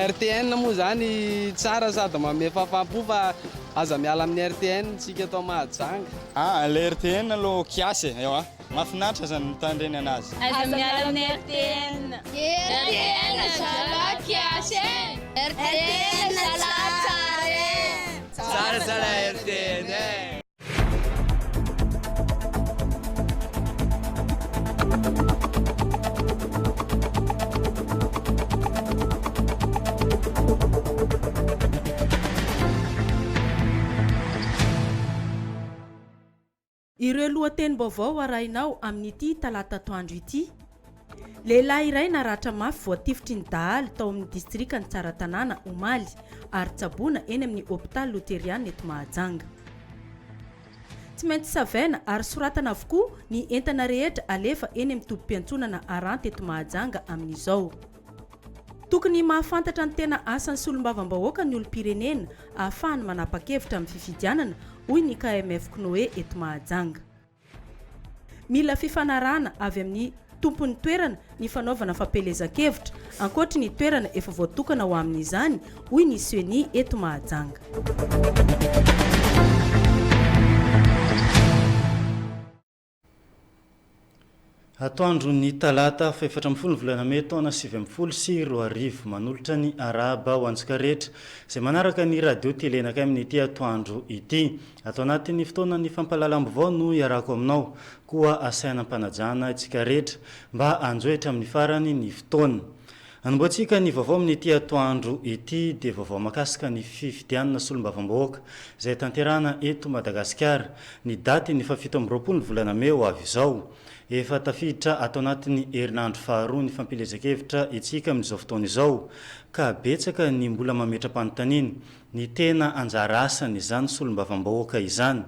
RTN moa zany tsara sady mame fafampo fa aza miala amin'ny RTN tsika atao Mahajanga. Le RTN aloha kiasy eo mahafinaritra zany mitandreny anazy. Aza miala amin'ny RTN. RTN zala kiasy. RTN zala tsara zala RTN. Ireo lohateny-baovao arahinao amin'ity talata atoandro ity. Lehilahy iray naratra mafy voatifitry ny dahalo tao amin'ny distrika ny Tsaratanàna Omaly ary tsaboina eny amin'ny hôpitaly Loteriana eto Mahajanga. Tsy maintsy savaina ary soratana avokoa ny entana rehetra alefa eny amin'ny tobim-piantsonana Aranty eto Mahajanga amin'izao. Tokony mahafantatra ny tena asan'ny solombavam-bahoaka ny olom-pirenena ahafahany manapa-kevitra amin'ny fifidianana hoy ny KMF Knoe eto Mahajanga. Mila fifanarahana avy amin'ny tompon'ny toerana ny fanaovana fampelezan-kevitra ankoatra ny toerana efa voatokana ho amin'izany hoy ny Sueni eto Mahajanga. Atoandro ny talata 14 volana May taona 2024 manolotra ny araba ho antsika rehetra izay manaraka ny radio télé anakay amin'ity atoandro ity. Atao anatin'ny fotoana ny fampahalalam-baovao no iarako aminao koa asaina mpanajana itsika rehetra mba anjoetra amin'ny farany ny fotoana. Anomboantsika ny vaovao amin'ity atoandro ity dia vaovao makasika ny fifidianana solombavam-bahoaka izay tanterahana eto Madagasikara. Ny daty ny 17 volana May ho avy izao. Efa tafiditra atao anatin'ny herinandro faharoa ny fampilezan-kevitra itsika amin'izao fotoana izao ka betsaka ny mbola mametra-panontaniana ny tena anjara asany izany solombavam-bahoaka izany.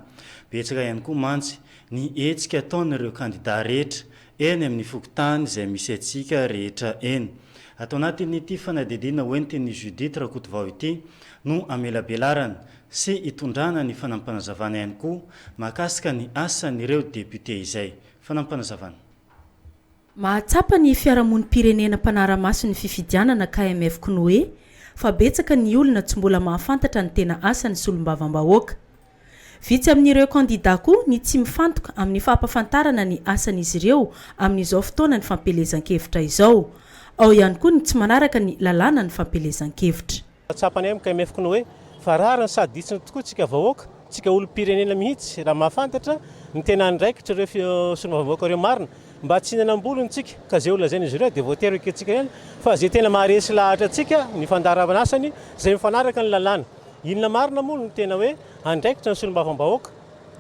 Betsaka ihany koa mantsy ny hetsika ataon'ireo kandidà rehetra eny amin'ny fokontany izay misy antsika rehetra eny. Atao anatin'ity fanadidina hoentin'ny Judith Rakotovao ity no amelabelarana sy hitondrana ny fanampanazavana ihany koa mahakasika ny asan'ireo député izay. Fanampanazavana. Mahatsapa ny fiarahamonim-pirenena mpanara-maso ny fifidianana KMF Knoe fa betsaka ny olona tsy mbola mahafantatra ny tena asan'ny solombavam-bahoaka. Vitsy amin'ireo kandidà koa ny tsy mifantoka amin'ny fampafantarana ny asan'izy ireo amin'izao fotoana ny fampelezan-kevitra izao. Ao ihany koa ny tsy manaraka ny lalàna ny fampelezan-kevitra. Tsapany amin'ny KMF Knoe fa rariny sady itsiny tokoa tsika vahoaka, tsika olom-pirenena mihitsy raha mahafantatra ny tena andraikitra ireo solombavam-bahoaka ireo marina mba tsy hinanam-bolony tsika ka zay olona zainy izy ireo dia voatery ekentsika ihany fa zay tena maharesy lahatra tsika ny fandaravana asany izay mifanaraka ny lalàna. Inona marina moa ny tena hoe andraikitra ny solombavam-bahoaka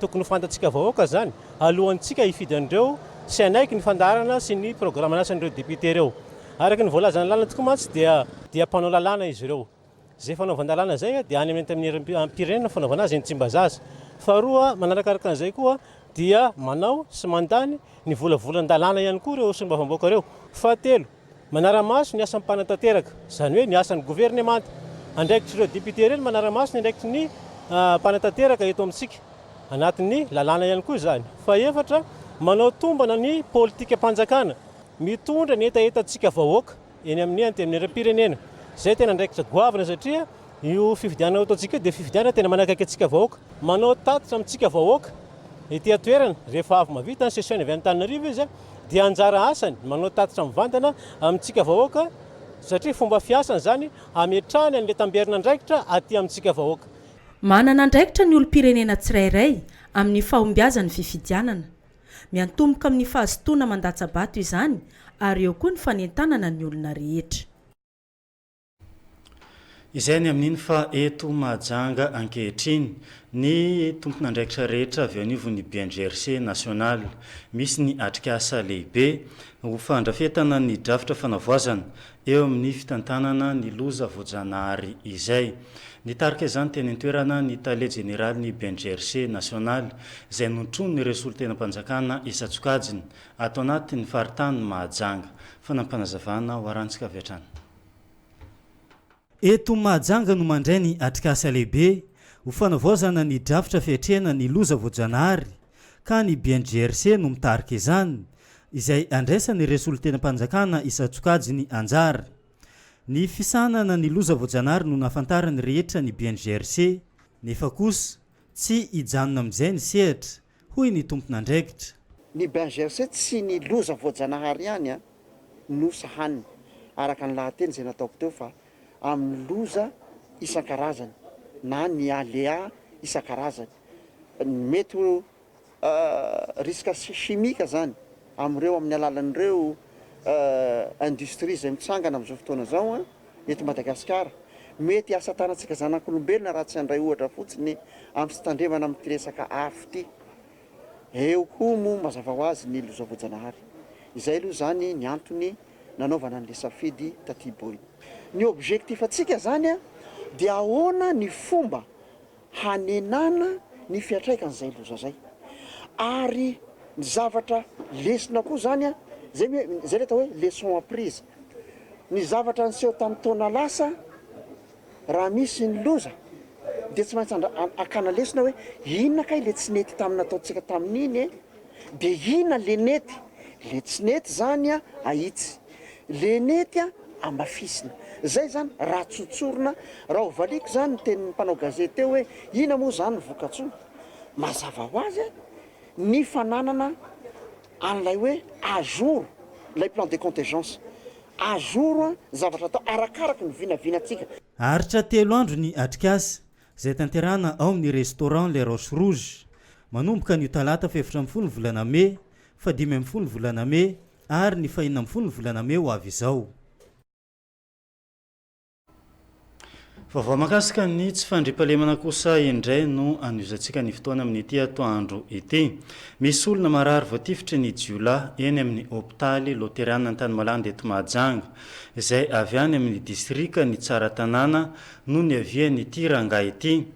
tokony ho fantatsika vahoaka zany alohantsika hifidy an'ireo sy anaiky ny fandarana sy ny programme asan'ireo député ireo. Araka ny voalazana lalàna tokoa mantsy dia mpanao lalàna izy ireo. Zay fanaovan-dalàna zay dia any amin'ny pirenena fanaovana azy ny Tsimbazaza. Faharoa manarakaraka an'izay koa dia manao sy mandany ny volavolan-dalàna ihany koa ireo solombavam-bahoaka ireo. Fahatelo manara-maso ny asan'ny mpanantanteraka izany hoe ny asan'ny gouvernemanta. Andraikitra ireo député ireny manara-maso ny andraikitry ny mpanantanteraka eto amintsika anatin'ny lalàna ihany koa izany. Fahaefatra manao tombana ny politika mpanjakana mitondra ny etaetantsika vahoaka eny amin'ny antenimieram-pirenena. Zay tena andraikitra goavana satria io fifidianana ataontsika dia fifidianana tena manakaiky antsika vahoaka. Manao tatitra amintsika vahoaka ety atoerana rehefa avy mavita ny session avy Antananarivo izy dia anjara asany manao tatitra mivantana amintsika vahoaka satria fomba fiasany zany ametrahany an'ilay tamberina andraikitra aty amintsika vahoaka. Manana andraikitra ny olom-pirenena tsirairay amin'ny fahombiazan'ny fifidianana. Miantomboka amin'ny fahazotoana mandatsabato izany ary eo koa ny fanentanana ny olona rehetra. Izay ny amin'iny fa eto Mahajanga ankehitriny ny tompon'andraikitra rehetra avy anivon'ny BNGRC national misy ny atrikasa lehibe ho fandrafetana ny drafitra fanavoazana eo amin'ny fitantanana ny loza voajanahary izay. Nitarika izany teny an-toerana ny tale général ny BNGRC national izay notrony ireo solon-tenam-panjakana Isatsokajiny atao anatin'ny faritany Mahajanga. Fanampanazavana ho arantsika avy hatrany. Eto Mahajanga no mandray ny atrikasa lehibe ho fanavoazana ny drafitra fiatrehana ny loza voajanahary ka ny BNGRC no mitarika izany izay andraisany ireo solon-tenam-panjakana Isatsokajiny anjara. Ny fisanana ny loza voajanahary no nahafantarany rehetra ny BNGRC nefa kosa tsy hijanona amin'izay ny sehatra hoy ny tompon'andraikitra. Ny BNGRC tsy ny loza voajanahary ihany a no sahaniny araka ny lahateny izay nataoko teo fa amin'ny loza isan-karazany na ny aléa isan-karazany. Mety risque chimique zany amin'ireo amin'ny alalan'ireo industrie izay mitsangana amin'izao fotoana zao a eto Madagasikara. Mety asa tanantsika zanak'olombelona raha tsy handray ohatra fotsiny amin'ny fitandremana amin'ny resaka afo ity. Eo koa moa mazava ho azy ny loza voajanahary. Izay aloha zany ny antony nanaovana an'ilay safidy taty boy. Ny objectif atsika zany a dia ahoana ny fomba hanenana ny fiantraikan'izay loza zay. Ary ny zavatra lesona koa zany a zay le atao hoe leçon apprise. Ny zavatra niseho tamin'ny taona lasa raha misy ny loza dia tsy maintsy akana lesona hoe inona kay le tsy nety tamin'ny nataontsika tamin'iny dia inona le nety. Le tsy nety zany a ahitsy, le nety a ambafisina. Zay zany raha tsotsorina raha hovaliko zany ny tenin'ny mpanao gazety teo hoe inona moa zany ny vokatsoa. Mazava ho azy ny fananana an'ilay hoe ajour lay plan de contingence. Ajour zavatra atao arakaraka ny vinavinantsika. Aritra 3 andro ny atrikasa izay tanterahana ao amin'ny restaurant Les Roches Rouges manomboka ny talata 14 volana May, 15 volana May ary ny 19 volana May ho avy izao. Vaovao makasika ny tsy fandriampahalemana kosa indray no anizantsika ny fotoana amin'ity atoandro ity. Misy olona marary voatifitra ny jiolahy eny amin'ny hôpitaly Lotériana Antanimalanda eto Mahajanga izay avy any amin'ny distrika ny Tsaratanàna no ny aviany ity rangahy ity.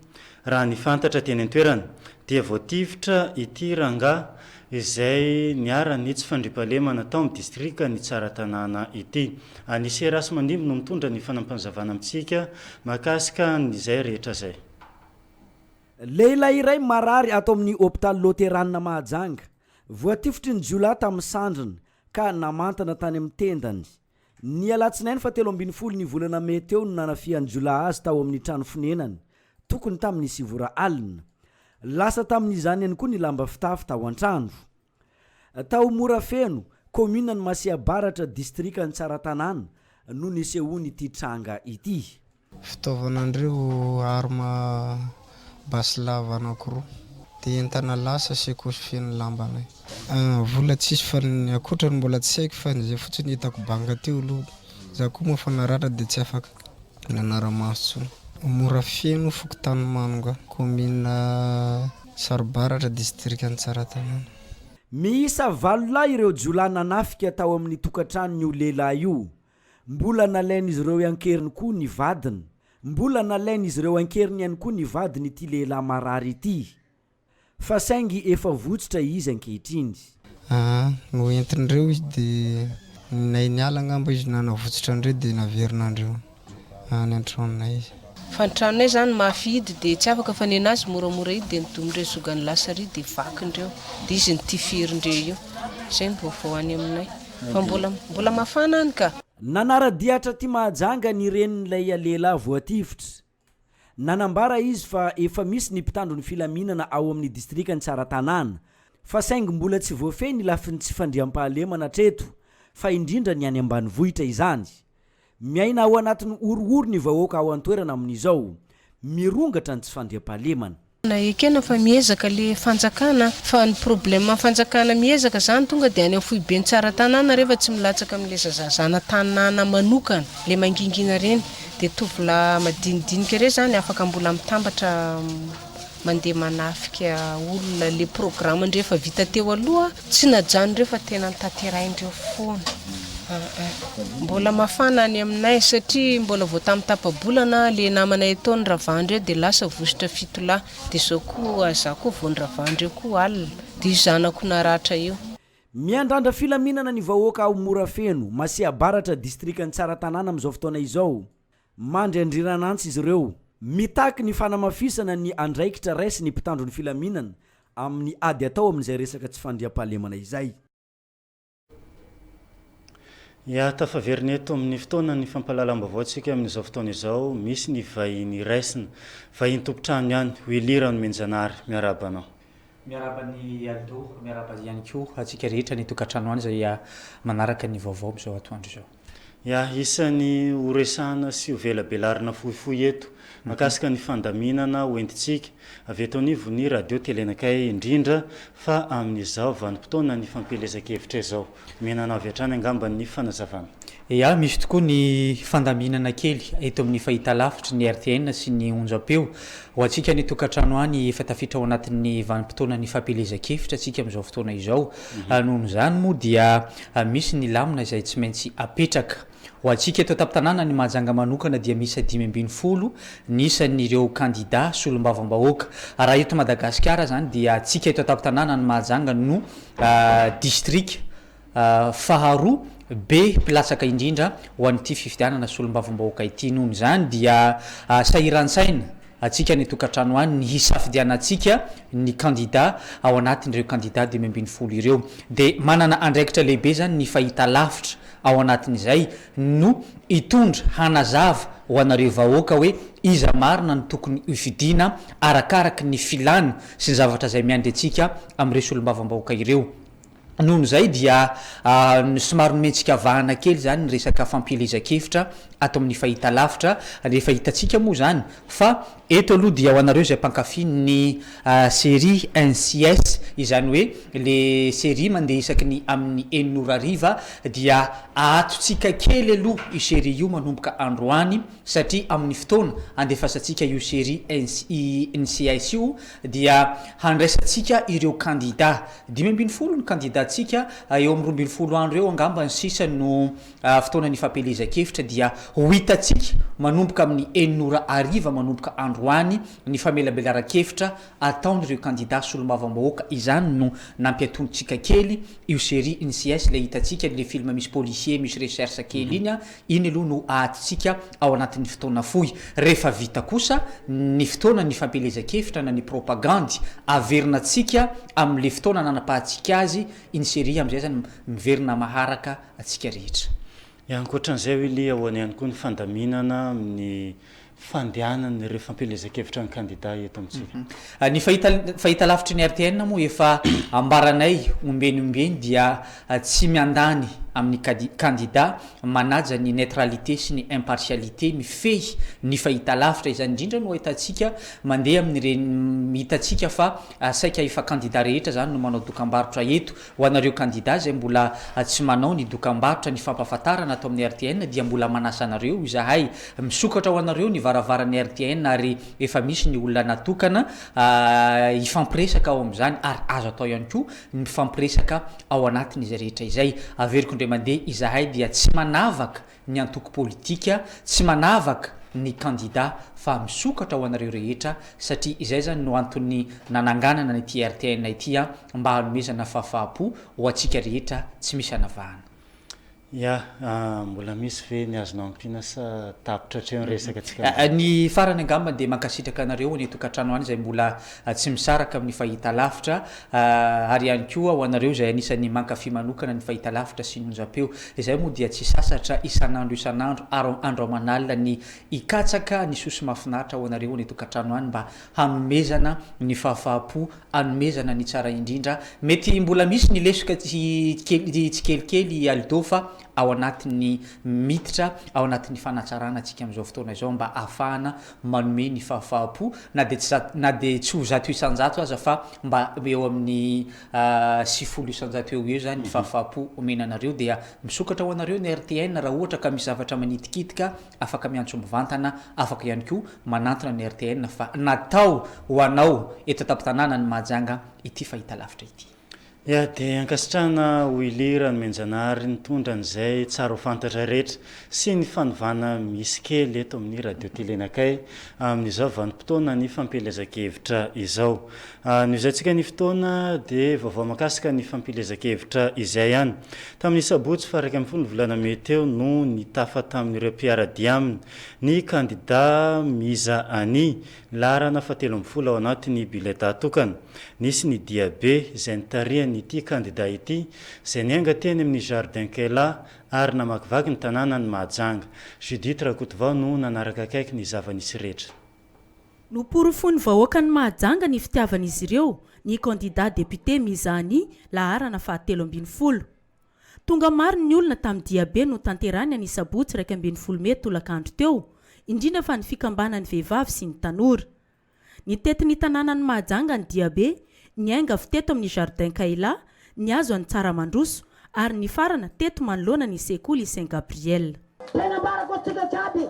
Raha ny fantatra teny an-toerana dia voatifitra ity rangahy izay niarany tsy fandriampahalemana tao amin'ny distrika ny Tsaratanàna ity. Anisy Erasy Mandimby no mitondra ny fanampanjavana amintsika makasika n'izay rehetra zay. Lehilahy iray marary ato amin'ny hôpitaly Lotériana Mahajanga voatifitry ny jiolahy tamin'ny sandriny ka namantana tany amin'ny tendany. Ny alatsinainy 17 ny volana May teo no nanafian'ny jiolahy azy tao amin'ny trano fonenany tokony tamin'ny sivora alina. Lasa tamin'izany ihany koa ny lamba fitafy tao an-trano. Tao Morafeno, commune ny Masiabaratra, distrika ny Tsaratanàna no nisehony ity tranga ity. Fitaovanandreo arma basilava anankiroa dia entana lasa sekosy feno lambanay. Vola tsisy fa ny akotrany mbola tsy haiko fa izay fotsiny hitako banga teo aloha. Za koa moa fa naratra dia tsy afaka nanara-maso. Morafeno Fokotany Manonga, commune Saribaratra, distrika ny Tsaratanàna. Miisa 8 lahy ireo jiolahy nanafika tao amin'ny tokantrano io lehilahy io. Mbola nalain'izy ireo ankeriny koa ny vadiny. Mbola nalain'izy ireo ankeriny ihany koa ny vadiny ity lehilahy marary ity. Fa saingy efa votsitra izy ankehitriny. No entin'ireo izy dia nay niala ngamba izy nanavotsitra andreo dia naverinandreo any an-tranonay izy. Fantranonay zany mafidy dia tsy afaka fanena azy moramora io dia nidomindreo zogany lasary dia vakindreo dia izy nitifirin-dreo io. Zay ny vaovao any aminay. Fa mbola mafana any ka. Nanara-diatra ty Mahajanga ny renin'ilay lehilahy voatifitra. Nanambara izy fa efa misy ny mpitandro ny filaminana ao amin'ny distrika ny Tsaratanàna fa saingy mbola tsy voafeny lafiny tsy fandriampahalemana treto fa indrindra ny any ambanivohitra izany. Miaina ao anatin'ny orooro ny vahoaka ao an-toerana amin'izao mirongatra ny tsy fandriampahalemana. Na ekena fa miezaka le fanjakana fa ny problème fanjakana miezaka zany tonga dia any amin'ny foibe ny Tsaratanàna rehefa tsy milatsaka amin'le zazana tanàna manokana le mangingina reny dia tovolahy madinidinika re zany afaka mbola mitambatra mandeha manafika olona le programme rehefa vita teo aloha tsy najany rehefa tena ntateraindreo foana. Mbola mafana any aminay satria mbola vao tamin'ny tapabolana le namanay atao ny ravandreo dia lasa vositra fitolahy dia zao koa za koa vao ny ravandreo koa alina dia zanako naratra io. Miandrandra filaminana ny vahoaka ao Morafeno, Masiabaratra, distrika ny Tsaratanàna amin'izao fotoana izao. Mandry andriranantsy izy ireo. Mitaky ny fanamafisana ny andraikitra raisy ny mpitandro ny filaminana amin'ny ady atao amin'izay resaka tsy fandriampahalemana izay. ia tafaveriny eto amin'ny fotoana ny fampahalalam-baovao antsika amin'izao fotoana izao misy ny vahiny raisina vahiny tompotrano ihany hoelira no menjanary miarabanao miarabany aldo miaraba ihany koa atsika rehetra ny tokantrano any zay manaraka ny vaovao am'izao atoandro izao ia isan'ny horesahana sy hovelabelarina fohifohy eto makasika ny fandaminana hoentitsika avy eto anivo ny radio telenakay indrindra fa amin'izao vanim-potoana ny fampelezan-kevitra izao menana avy hatrany angamba ny fanazavana ia misy tokoa ny fandaminana kely eto amin'ny fahita lavitra ny RTN sy ny onjam-peo ho atsika ny tokantrano any efa tafiditra ao anatin'ny vanim-potoana ny fampelezan-kevitra atsika amin'izao fotoana izao noho izany moa dia misy ny lamina izay tsy maintsy apetraka ho atsika eto taptanàna ny mahajanga manokana dia misy 570 ny isan'ireo kandida solombavam-bahoaka raha eto Madagasikara zany dia atsika eto taptanàna ny mahajanga no district faharoa be pilatsaka indrindra ho an'ity fifidianana solombavam-bahoaka ity noho zany dia sahiran-tsaina atsika ny tokantrano any ny hisafidianantsika ny kandida ao anatin'ireo kandida 570 ireo dia manana andraikitra lehibe zany ny fahita lavitra ao anatin'izay no itondra hanazava ho anareo vahoaka hoe iza marina ny tokony hifidiana arakaraka ny filana sy ny zavatra zay miandry atsika amin'ireo solombavam-bahoaka ireo noho zay dia somary nometsika vahana kely zany ny resaka fampelezan-kevitra ato amin'ny fahita lavitra rehefa hitatsika moa zany fa eto aloha dia ho anareo zay mpankafy ny série NCS izany hoe le série mandeha isaky ny amin'ny 900 dia ahatotsika kely aloha io série io manomboka androany satria amin'ny fotoana andefasantsika io série NCS io dia handraisantsika ireo kandida 570 ny kandida atsika eo amin'ny 20 andro eo angamba ny sisa no fotoana ny fampelezan-kevitra dia ho hitatsika manomboka amin'ny 900 manomboka androany ny famelabelaran-kevitra ataon'ireo kandida solombavam-bahoaka izany no nampiatontsika kely io série NCS le hitatsika le film misy policier misy recherche kely iny aloha no ahatsika ao anatin'ny fotoana fohy rehefa vita kosa ny fotoana ny fampelezan-kevitra na ny propagandy averinantsika amin'le fotoana nanapahatsika azy iny série am'izay zany miverina maharaka atsika rehetra ankoatran'izay Willy ahoany ihany koa ny fandaminana amin'ny fandehanany ireo fampelezan-kevitra ny kandida eto amintsika ny fahita lavitry ny RTN moa efa ambaranay ombeny dia tsy miandany amin'ny kandida manaja ny neutralité sy ny impartialité mifehy ny fahita lavitra izany indrindra no ahitatsika mandeha amin'ireny hitatsika fa saika efa kandida rehetra zany no manao dokam-barotra eto ho anareo kandida zay mbola tsy manao ny dokam-barotra ny fampahafantarana atao amin'ny RTN dia mbola manasa anareo izahay misokatra ho anareo ny varavaran'ny RTN ary efa misy ny olona natokana ifampiresaka ao amin'izany ary azo atao ihany koa mifampiresaka ao anatin'izay rehetra izay averiko mandeha izahay dia tsy manavaka ny antoko politika tsy manavaka ny kandida fa misokatra ho anareo rehetra satria izay zany no antony nananganana nyty RTN ity mba hanomezana fahafahapo ho atsika rehetra tsy misy anavahana ia mbola misy ve ny azonao ampina sa tapitra hatreo ny resaka atsika ny farany angamba dia mankasitraka anareo ny tokantrano any zay mbola tsy misaraka amin'ny fahita lavitra ary ihany koa ho anareo zay anisan'ny mankafy manokana ny fahita lavitra sy ny onjam-peo izay moa dia tsy sasatra isan'andro andro amanalina ny ikatsaka ny sosy mahafinaritra ho anareo ny tokantrano any mba hanomezana ny fahafahapo hanomezana ny tsara indrindra mety mbola misy ny lesoka tsy kelikely aldo fa ao anatin'ny miditra ao anatin'ny fanatsarana atsika amin'izao fotoana izao mba ahafahana manome ny fahafahapo na de tsy ho zato isanjato aza fa mba eo amin'ny 90 isanjato eo zany ny fahafahapo omenanareo dia misokatra ho anareo ny RTN raha ohatra ka misy zavatra manitikitika afaka miantso mivantana afaka ihany koa manantona ny RTN fa natao ho anao eto taptanàna ny mahajanga ity fahita lavitra ity ia dia ankasitrahana hoilira ny menjanary ny tondran'izay tsara ho fantatra rehetra sy ny fanovana misy kely eto amin'ny radio telenakay amin'izao vanim-potoana ny fampelezan-kevitra izao no izayntsika ny fotoana dia vaovao makasika ny fampelezan-kevitra izay ihany tamin'ny sabotsy fa 1 volana meteo no ny tafa tamin'ireo mpiaradia aminy ny kandida miza any larana 7 ao anatiny bileta tokana nisy ny diabe izay nitariany amin'ity candidat ity zay nianga teny amin'ny jardin kela ary namakivaky ny tanàna ny Mahajanga. Judith Rakotovao no nanaraka akaiky ny zava-nisy rehetra. No porofony vahoaka ny Mahajanga ny fitiavan'izy ireo ny candidat député Mizani laharana fahatelo ambin'ny folo. Tonga maro ny olona tamin'ny diabe no tanterany ny sabotsy 12 Mey tolakandro teo, indrindra fa ny fikambanan'ny vehivavy sy ny tanora. Ny tetin'ny tanàna ny Mahajanga ny diabe, ny ainga avy teto amin'ny jardin Kaila, ny azo any Tsaramandroso ary ny farana teto manoloana ny sekoly Saint Gabriel. Tena barako tsika jiaby.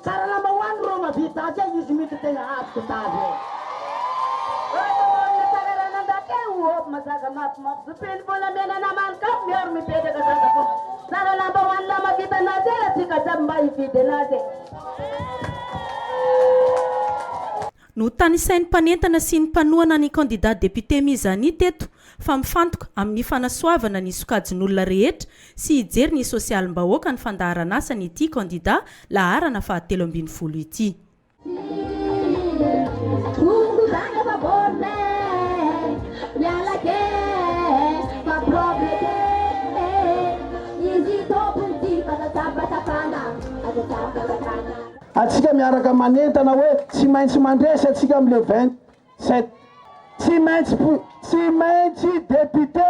Tsara lamba hoany ro mavita azy izy mity tena afaka tavy. Mazaga mapy zupiny volamena namany ka miaro mipetraka zazako. Tsara lamba hoany la mavita anazy atsika jiaby mba hividy anazy. No tany sainy mpanentana sy ny mpanoana ny candidat député Mizani teto fa mifantoka amin'ny fanasoavana ny sokajin'olona rehetra sy hijery ny sosialim-bahoaka ny fandaharan'asa n'ity candidat laharana fahatelo ambin'ny folo ity. Atsika miaraka manentana hoe tsy maintsy mandresy atsika amle 27. Tsy maintsy député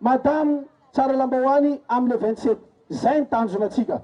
madame Tsara Lambahoany amle 27. Zay ny tanjona atsika.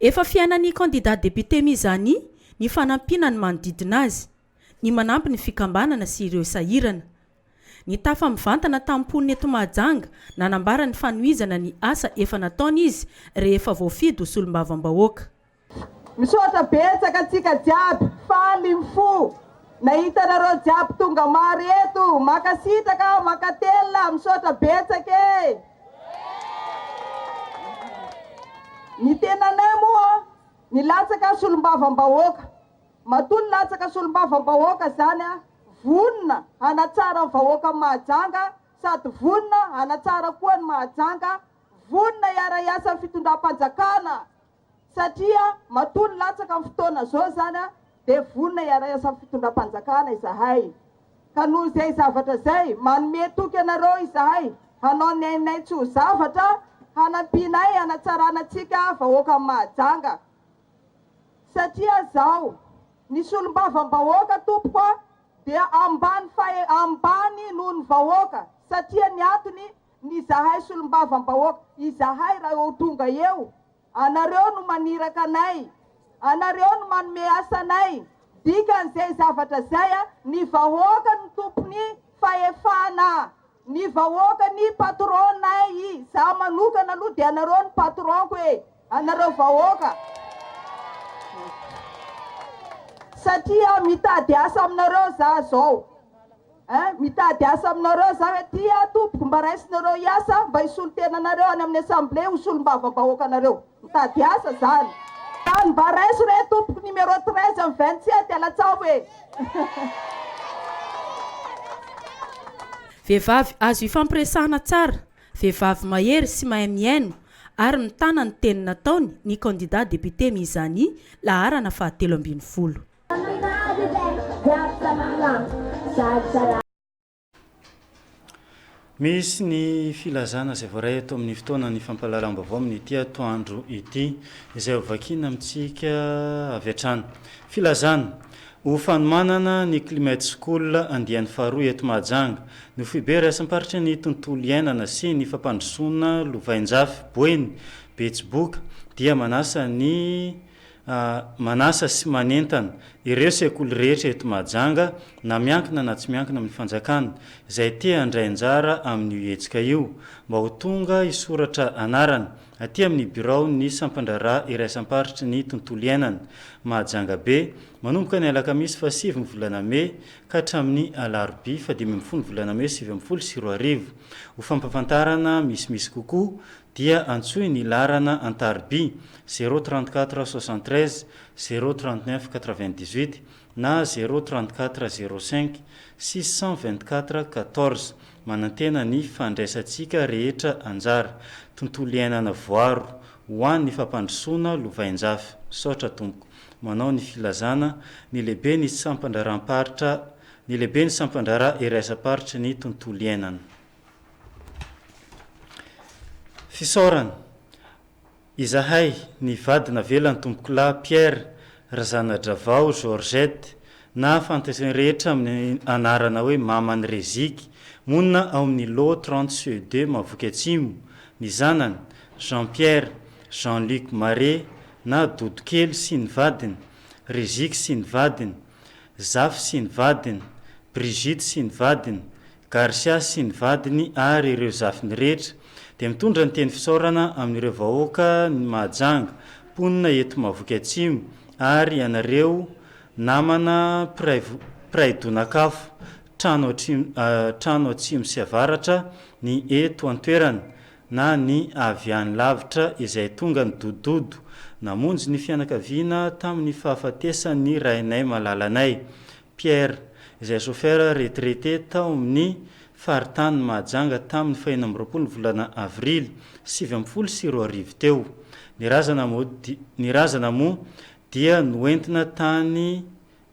Efa fiainan'ny candidat député Mizani ny fanampina ny manodidina azy, ny manampy ny fikambanana sy ireo sahirana. Ny tafa mivantana tampony eto Mahajanga nanambara ny fanoizana ny asa efa nataony izy rehefa voafidy ho solombavam-bahoaka. Misotra betsaka atsika jiaby, faly mifo. Nahita nareo jiaby tonga maro eto, makasitaka, makatela, misotra betsaka e. Ny tenanay moa, ny latsaka solombavam-bahoaka. Matony latsaka solombavam-bahoaka zany vonina hanatsara ny vahoaka Mahajanga, sady vonina hanatsara koa ny Mahajanga, vonina iara-iasa fitondram-panjakana. Satria matony latsaka amin'ny fotoana zao zany dia vonina iara-iasa fitondram-panjakana izahay. Ka noho izay zavatra zay, manome toky anareo izahay, hanao ny ainay tsy ho zavatra, hanampinay hanatsaranatsika vahoaka Mahajanga. Satria zao, ny solombavam-bahoaka tompoko dia ambany noho ny vahoaka. Satria ny antony ny izahay solombavam-bahoaka, izahay raha ho tonga eo, anareo no maniraka anay, anareo no manome asanay. Dikan'izay zavatra zay ny vahoaka ny tompony fahefana, ny vahoaka ny patronay. Za manokana aloha dia anareo ny patronko e, anareo vahoaka. Satria mitady asa aminareo za zao. Mitady asa aminareo za hoe tia tompoko mba raisinareo iasa mba hisolo tenanareo any amin'ny assemblée ho solombavam-bahoaka anareo. Mitady asa zany. Mba raiso re tompoko numéro 13 amin'ny 27 alatsao e. Vehivavy azo ifampiresahana tsara, vehivavy mahery sy mahay miaino ary mitana ny teny nataony ny candidat député Mizani laharana fahatelo ambin'ny folo. Misy ny filazana izay voaray eto amin'ny fotoana ny fampahalalam-baovao amin'ity atoandro ity izay hovakina amintsika avy hatrany. Filazana ho fanomanana ny Climate School andiany faharoa eto Mahajanga no fibera samparitra ny tontolo iainana sy ny fampandrosoana Lovainjafy, Boeny, Betsiboka dia manasa sy manentana ireo sekoly rehetra eto Mahajanga na miankina na tsy miankina amin'ny fanjakana izay tia handray anjara amin'ny hetsika io mba ho tonga isoratra anarany aty amin'ny birao ny sampandrara iraisam-paritry ny tontolo iainana Mahajanga be manomboka ny alakamisy fa 7 volana May ka hatramin'ny alarobia fa 10 volana May 2024 ho fampafantarana misimisy kokoa dia antsoy ny larana Antarbi 034 73 039 98 na 034 05 624 14 manantena ny fandraisantsika rehetra anjara tontolo iainana voaro ho an'ny fampandrosoana lovainjafy saotra tompoko manao ny filazana ny lehibe ny sampandraram-paritra ny lehibe ny sampandrara iraisam-paritra ny tontolo iainana fisaorana izahay ny vadina velany tompoko lahy Pierre Razana Dravao Georgette na fantasy rehetra amin'ny anarana hoe mamany Reziky monina ao amin'ny lot 30 CE2 Mavoky Atsimo ny zanany Jean-Pierre Jean-Luc Maré na Dodokely sy ny vadiny Reziky sy ny vadiny Zafy sy ny vadiny Brigitte sy ny vadiny Garcia sy ny vadiny ary ireo zafiny rehetra dia mitondra ny teny fisaorana amin'ireo vahoaka ny Mahajanga mponina eto Mavoky Atsimo ary ianareo namana Praidonakafo trano atsimo sy avaratra ny eto antoerana na ny avy any lavitra izay tonga ny dododo namonjy ny fianakaviana tamin'ny fahafatesan'ny rainay malalanay Pierre izay chauffeur retraité tao amin'ny faritany Mahajanga tamin'ny 20 volana avrily 2024 teo ny razana moa dia noentina tany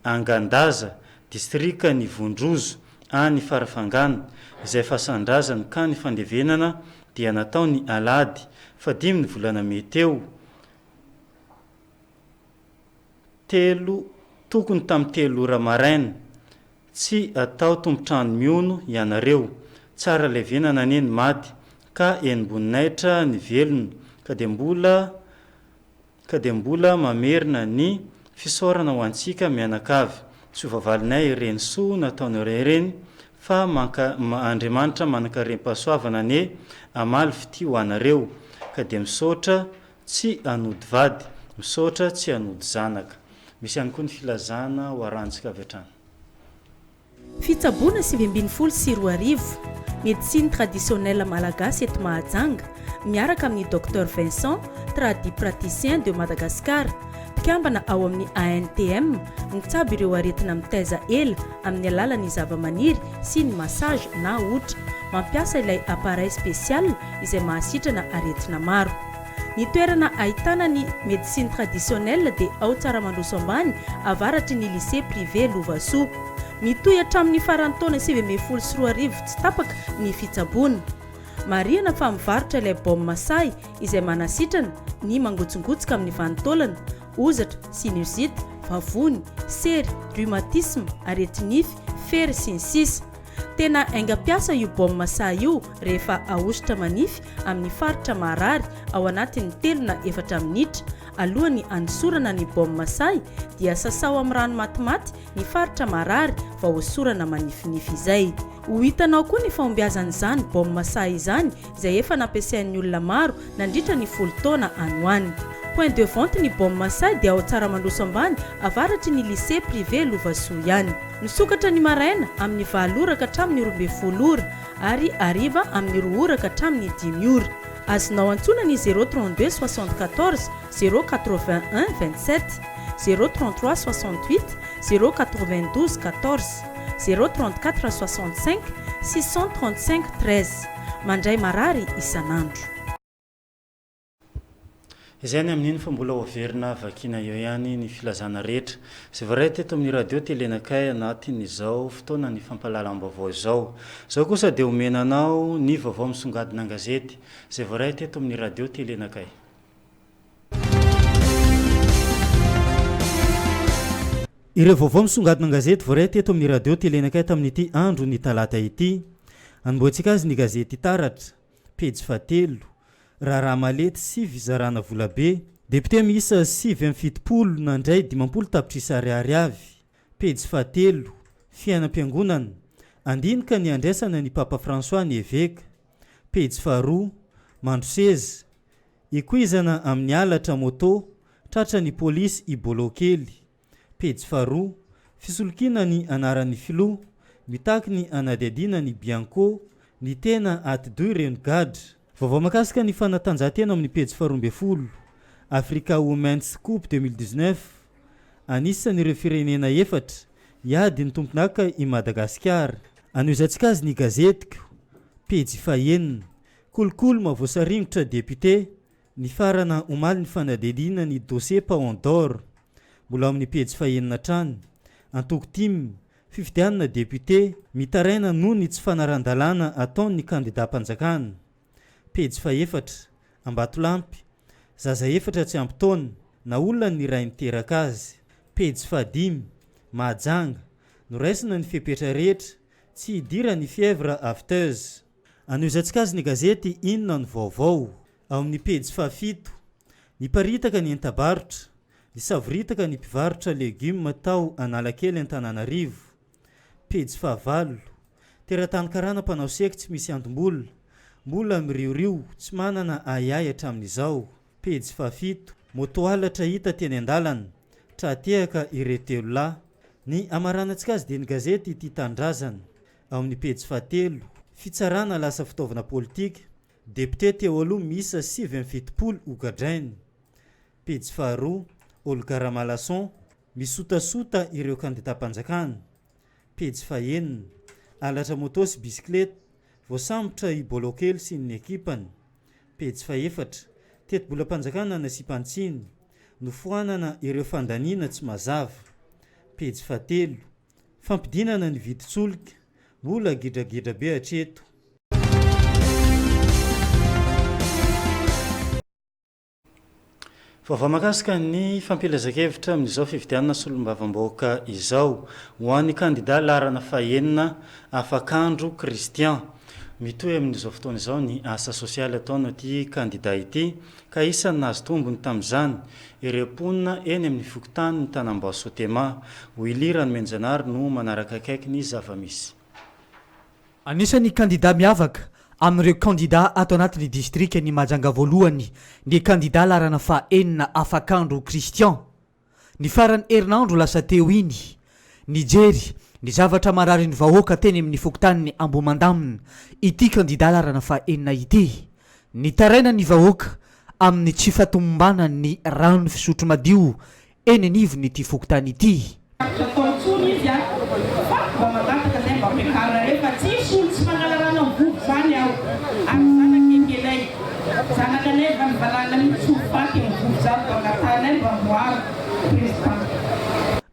Angandaza distrika ny Vondrozo any Farafangana izay fasandrazany ka ny fandevenana dia natao ny alady 5 volana May teo tokony tamin'ny 3 ora maraina tsy atao tompotrano miono ianareo tsara levenana neny maty ka enimboninahitra ny velona ka dia mbola mamerina ny fisaorana ho antsika mianakavy tsy hovavalinay ireny soa nataon'ireo ireny fa Andriamanitra manankarem-pahasoavana ny amaly fity ho anareo ka dia misaotra tsy anody vady misaotra tsy anody zanaka misy ihany koa ny filazana ho arantsika avy hatrany fitsaboana 2024 médecine traditionnelle malagasy eto Mahajanga miaraka amin'ny Dr Vincent tradipraticien de Madagascar mpikambana ao amin'ny ANTM mitsabo ireo aretina mitaiza ela amin'ny alalan'ny zava-maniry sy ny massage na otra mampiasa ilay appareil spécial izay mahasitrana aretina maro ny toerana ahitana ny médecine traditionnelle dia ao Tsaramandoso ambany avaratry ny lycée privé Lovasoa mitohatra amin'ny faran'ny taona 2024 tsy tapaka ny fitsaboana marihana fa mivarotra ilay baume masay izay manasitrana ny mangotsongotsika amin'ny vanitolana ozatra sinusite vavony sery rhumatisme aretinify fery sy ny sisa tena aingam-piasa io baume masay io rehefa ahositra manify amin'ny faritra marary ao anatin'ny 3 na 4 minitra alohany ansorana ny baume masay dia sasao amin'ny rano matimaty ny faritra marary fa hosorana manifinify izay ho hitanao koa ny fahombiazan'izany baume masay izany izay efa nampiasain'ny olona maro nandritra ny 10 taona any point de vente ny baume masay dia ao Tsaramandoso ambany avaratry ny lycée privé Lovasoa ihany misokatra ny maraina amin'ny 9 ora ka hatramin'ny 12 ora ary ariva amin'ny 2 ora ka hatramin'ny 10 ora azonao antsona ny 032 74 081 27 033 68 092 14 034 65 635 13 mandray marary isanandro izay ny amin'iny fa mbola overina vakina eo ihany ny filazana rehetra sy varay teto amin'ny radio telenakay anatin'izao fotoana ny fampalalam-baovao izao kosa dia omenanao ny vaovao misongadina gazety izay varay teto amin'ny radio telenakay ireo vaovao misongadina gazety varay teto amin'ny radio telenakay tamin'ity andro ny talata ity anomboantsika azy ny gazety taratra pejy 7 raha malety sy vizarana volabe député miisa 7 nandray 50 tapitrisa ariary avy pejy 7 fiainam-piangonana andinika ny andraisana ny papa François ny évêque pejy 2 mandro seza ikuizana amin'ny alatra moto tratra ny polisy ibolokely. Pejy faharoa fisolokina ny anaran'ny filoha mitaky ny anadiadina ny Bianco ny tena atidoy renogad. Vaovao makasika ny fanatanjahantena amin'ny pejy faharoa ambin'ny folo. Africa Women's Cup 2019 anisan'ireo firenena efatra iady ny tomponaka i Madagasikara. Anoizantsika azy ny gazetiko. Pejy fahaenina kolokolo voasaringotra député ny farana omaly ny fanadidina ny dossier Paon d'Or. Mbola amin'ny pejy fahaenina trany. Antoko tim fifidianana député mitaraina noho ny tsy fanarandalana ataon'ny kandidat-mpanjakana. Pejy fahaefatra Ambatolampy zaza efatra tsy ampy taona na olona ny ray niteraka azy. Pejy fahadimy Mahajanga noraisina ny fepetra rehetra tsy hidira ny fièvre afteuse. Anoizantsika azy ny gazety Inona ny vaovao. Ao amin'ny pejy fahafito niparitaka ny entabarotra nisavoritaka ny mpivarotra legioma tao Analakely Antananarivo. Pejy fahavalo teratany karana mpanao seky tsy misy antom-bola mbola miriorio tsy manana ayay hatramin'izao. Pejy fahafito motoalatra hita teny an-dalana trahatehaka ireto lahy. Ny amaranantsika azy dia ny gazety Tia Tandrazana. Ao amin'ny pejy fahatelo fitsarana lasa fitaovana politika député teo aloha miisa 770 ogadrainy. Pejy faharoa Olga Ramalason misotasota ireo kandidat-mpanjakana. Pejy fahaenina alatra moto sy bisikleta voasambotra i Bolokely sy ny ekipany. Pejy fahaefatra teti-bola-mpanjakana na Sipantsiny nofoanana ireo fandaniana tsy mazava. Pejy fahatelo fampidinana ny vidin-tsolika mbola gidragidra be hatreto. Vaovao makasika ny fampilazakevitra amin'izao fifidianana solombavam-bahoaka izao ho an'ny kandidat larana fahaenina Afakandro Christian. Mitohy amin'izao fotoana izao ny asa sosialy ataony ity kandidat ity ka isany nahazo tombony tamin'izany ireo mponina eny amin'ny fokotany ny Tanambao Sotema. Willy Menjanary no manaraka akaiky ny zava-misy. Anisan'ny kandidat miavaka amin'ireo kandidat ato anatin'ny distrika ny Mahajanga voalohany ny kandidat larana fahaenina Afakandro Christian. Ny farany herinandro lasa teo iny nijery ny zavatra marary ny vahoaka teny amin'ny fokotaniny Ambomandamina ity kandidat larana fahaenina ity. Ny taraina ny vahoaka amin'ny tsy fatomombana ny rano fisotro madio eny anivony ity fokotany ity.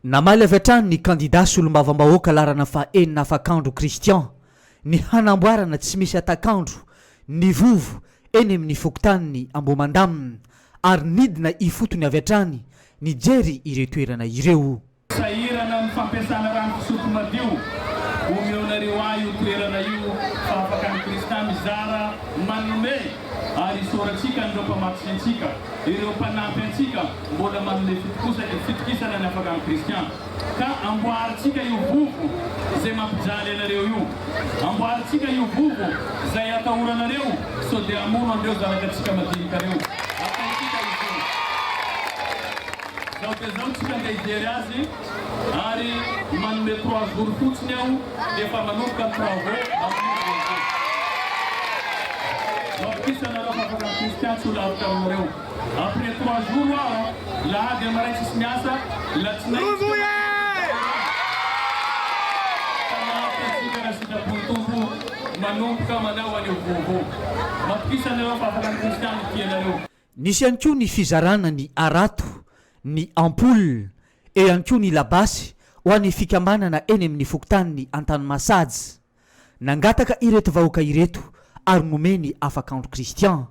Namaly avy hatrany ny kandidat solombavam-bahoaka larana fahaenina Afakandro Christian ny hanamboarana tsy misy atakandro ny vovo eny amin'ny fokotaniny Ambomandamina ary nidina ifotony avy hatrany nijery ireo toerana ireo. Sahirana amin'ny fampiasana rano fisotro madio omeonareo ahy io toerana io fa Afakandro Christian mizara manome ary soratsika andreo mpamatsy antsika ireo mpanampy antsika mbola manome fitikisana ny Afakandro Christian ka amboaritsika io vovo zay mampijaly anareo io, amboaritsika io vovo zay atahoranareo so dia amono andreo zarakatsika madinikareo. Zao dia zao tsika ndeha hijery azy ary manome 3 jours fotsiny aho dia efa manomboka ny travaux mampisana Afakandro Christian tsy ho lavitra aminareo. Après 3 jours aho lahady amaray tsisy miasa latsinainy sitrapontompo manomboka manao anio vovo mampisana Afakandro Christian tianareo. Nisy ihany koa ny fizarana ny arato ny ampoule e ihany koa ny labasy ho an'ny fikambanana eny amin'ny fokotaniny Antanimasady. Nangataka ireto vahoaka ireto ary nomeny Afakandro Christian.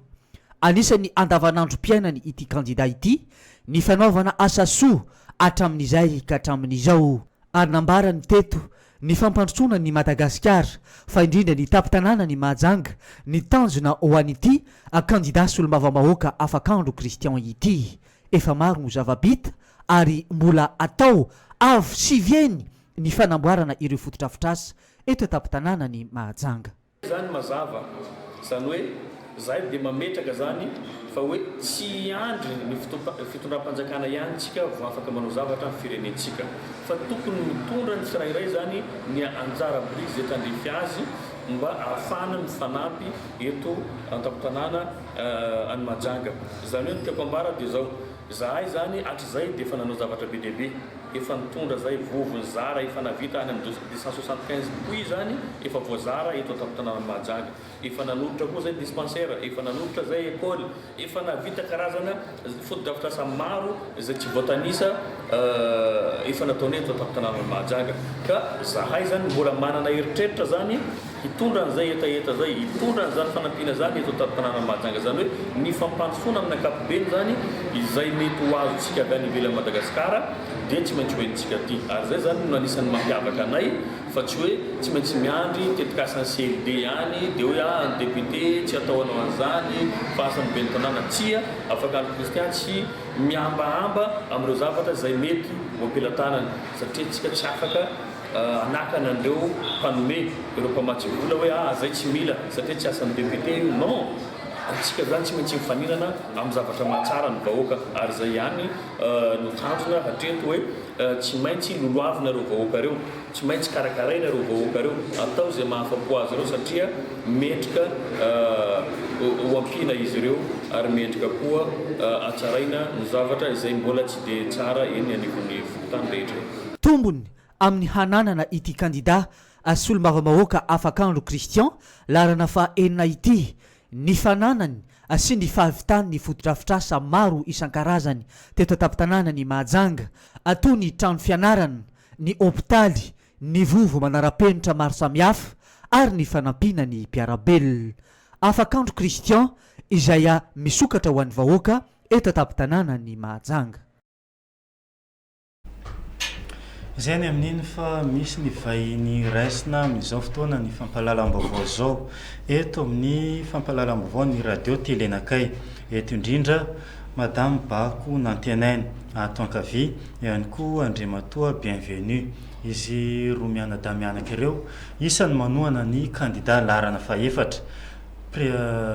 Anisan'ny andavanandrom-piainany ity kandidat ity ny fanaovana asa soa hatramin'izay ka hatramin'izao ary nambarany teto ny fampandrotsona ny Madagasikara fa indrindra ny tapin-tanàna ny Mahajanga ny tanjona ho an'ity kandidat solombavam-bahoaka Afakandro Christian ity. Efa maro no zava-bita ary mbola atao avy sy vieny ny fanamboarana ireo fototrafitra eto tapin-tanàna ny Mahajanga. Zany mazava zany hoe zahay dia mametraka zany fa hoe tsy andry ny fitondram-panjakana ihany tsika vao afaka manao zavatra amin'ny firenentsika fa tokony mitondra ny tsirairay zany ny anjara biriky zay tandrefy azy mba ahafana mifanampy eto an-tampon-tanàna any Mahajanga. Zany hoe ny tiako ambara dia zao zahay zany hatrizay dia efa nanao zavatra be dehibe efa nitondra zay vovony zara efa navita any amin'ny 275 puits zany efa voazara eto an-tampon-tanàna Mahajanga. Efa nanolotra koa zay dispensaire, efa nanolotra zay école, efa navita karazana foto-drafitrasa maro zay tsy voatanisa efa nataony eto an-tampon-tanàna Mahajanga. Ka zahay zany mbola manana eritreritra zany hitondra an'izay etaeta zay, hitondra an'izany fanampiana zany eto an-tanàna Mahajanga. Zany hoe ny fampandrosoana amin'ny ankapobeny zany izay mety ho azontsika avy any ivelan'i Madagasikara dia tsy maintsy hoentsika aty. Ary zay zany no anisan'ny mampiavaka anay fa tsy hoe tsy maintsy miandry tetikasa ny CLD ihany dia hoe ny député tsy atao anao an'izany fa asan'ny ben'ny tanàna tsia afaka ny kristian tsy miambahamba amin'ireo zavatra izay mety ho ampelantanany satria tsika tsy afaka anakana andreo mpanome ireo mpamatsy vola hoe zay tsy mila satria tsy asan'ny député io non antsika zany tsy maintsy mifaninana amin'ny zavatra mahatsara ny vahoaka ary zay ihany no tanjona hatreto hoe tsy maintsy loloavina ireo vahoaka reo tsy maintsy karakaraina ireo vahoaka reo atao zay mahafapo azy ireo satria metrika ho ampina izy ireo ary metrika koa atsaraina ny zavatra izay mbola tsy dia tsara eny anivon'ny fokontany rehetra. Tombony amin'ny hananana ity kandida solom-bava-mahoaka afakandro Christian larana fa enina ity ny fananany sy ny fahavitany ny foto-drafitrasa maro isan-karazany teto an-tampon-tanàna ny Mahajanga ato ny trano fianarana, ny hôpitaly, ny vovo manara-penitra maro samihafa ary ny fanampiana ny mpiarabelona. Afakandro Christian izay misokatra ho an'ny vahoaka eto an-tampon-tanàna ny Mahajanga. Zay ny amin'iny fa misy ny vahiny raisina amin'izao fotoana ny fampahalalam-baovao zao eto amin'ny fampahalalam-baovao ny radio telenakay eto indrindra Madame Bako Nantenaine ato ankavia ihany koa Andriamatoa Bienvenue izy roa mianadahy mianaka ireo isany manohana ny kandida larana faefatra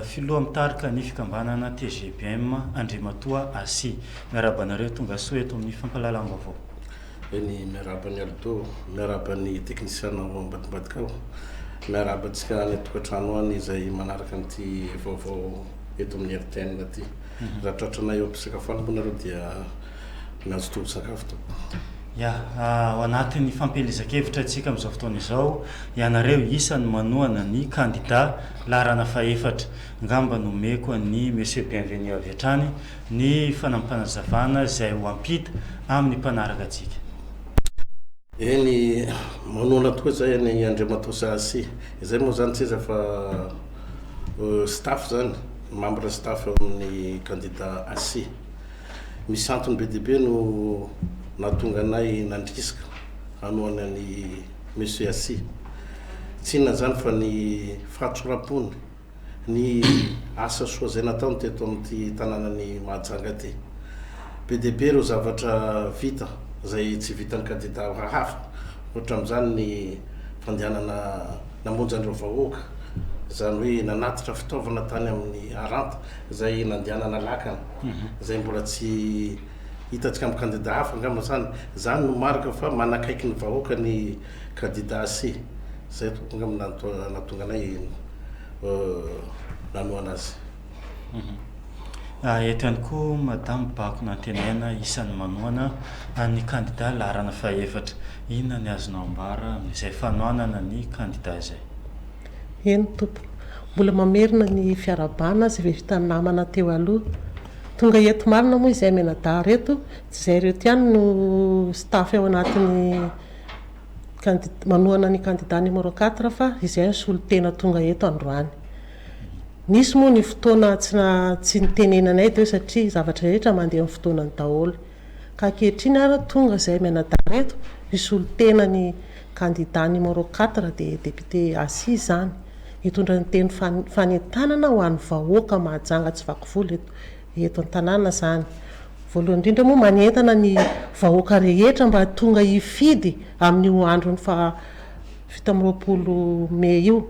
filoha mitarika ny fikambanana TGBM Andriamatoa Asy miarabanareo tonga soa eto amin'ny fampahalalam-baovao. Ny miarabany Aldo, miarabany teknisiana ambadimbadika ao, miarabantsika any tokantrano any izay manaraka an'ity vaovao eto amin'ny RTN aty. Raha tratranay eo ampisakafoana monareo dia miazo tovo sakafo to. Ao anatin'ny fampielezan-kevitra antsika amin'izao fotoana izao ianareo isany manohana ny kandida larana faefatra ngamba nomeko ny Monsieur Bienvenue avy hatrany ny fanampanazavana izay ho ampita amin'ny mpanaraka antsika. Eny manohana tokoa zay ny Andriamatoa Asy izay moa zany tseza fa staff zany membre staff amin'ny kandida Asy misy antony be dehibe no nahatonga anay nandrisika hanohana ny Monsieur Asy tsy inona zany fa ny fahatsorapony ny asa soa zay nataony teto amin'ity tanànany Mahajanga ty be dehibe ireo zavatra vita zay tsy vitan'ny kandida hafa ohatra amin'izany ny fandehanana namonjy an'ireo vahoaka zany hoe nanatitra fitaovana tany amin'ny Aranta zay nandehanana lakana zay mbola tsy hitatsika amin'ny kandida hafa angamba zany no marika fa manakaiky ny vahoaka ny kandida Asy zay angamba nahatonga anay nanohana azy. Eto ihany koa Madame Bako Nantenaine isan'ny manohana ny kandida larana faefatra inona ny azonao ambara amin'izay fanohanana ny kandida izay? Eny tompo mbola mamerina ny fiarabana zay vitan'ny namana teo aloha tonga eto marina moa izay menada reto tsy zay reto ihany no staff ao anatin'ny manohana ny kandida numéro 4 fa izay ny solotena tonga eto androany. Nisy moa ny fotoana tsy nitenenanay teo satria zavatra rehetra mandeha amin'ny fotoanany daholo ka ankehitriny ary tonga izay menada reto ny solotena ny kandida numéro 4 dia député Asy zany hitondra ny teny fanentanana ho an'ny vahoaka Mahajanga tsy vakovolo eto an-tanàna zany. Voalohany indrindra moa manentana ny vahoaka rehetra mba tonga hifidy amin'ny androny fa 17 Mey io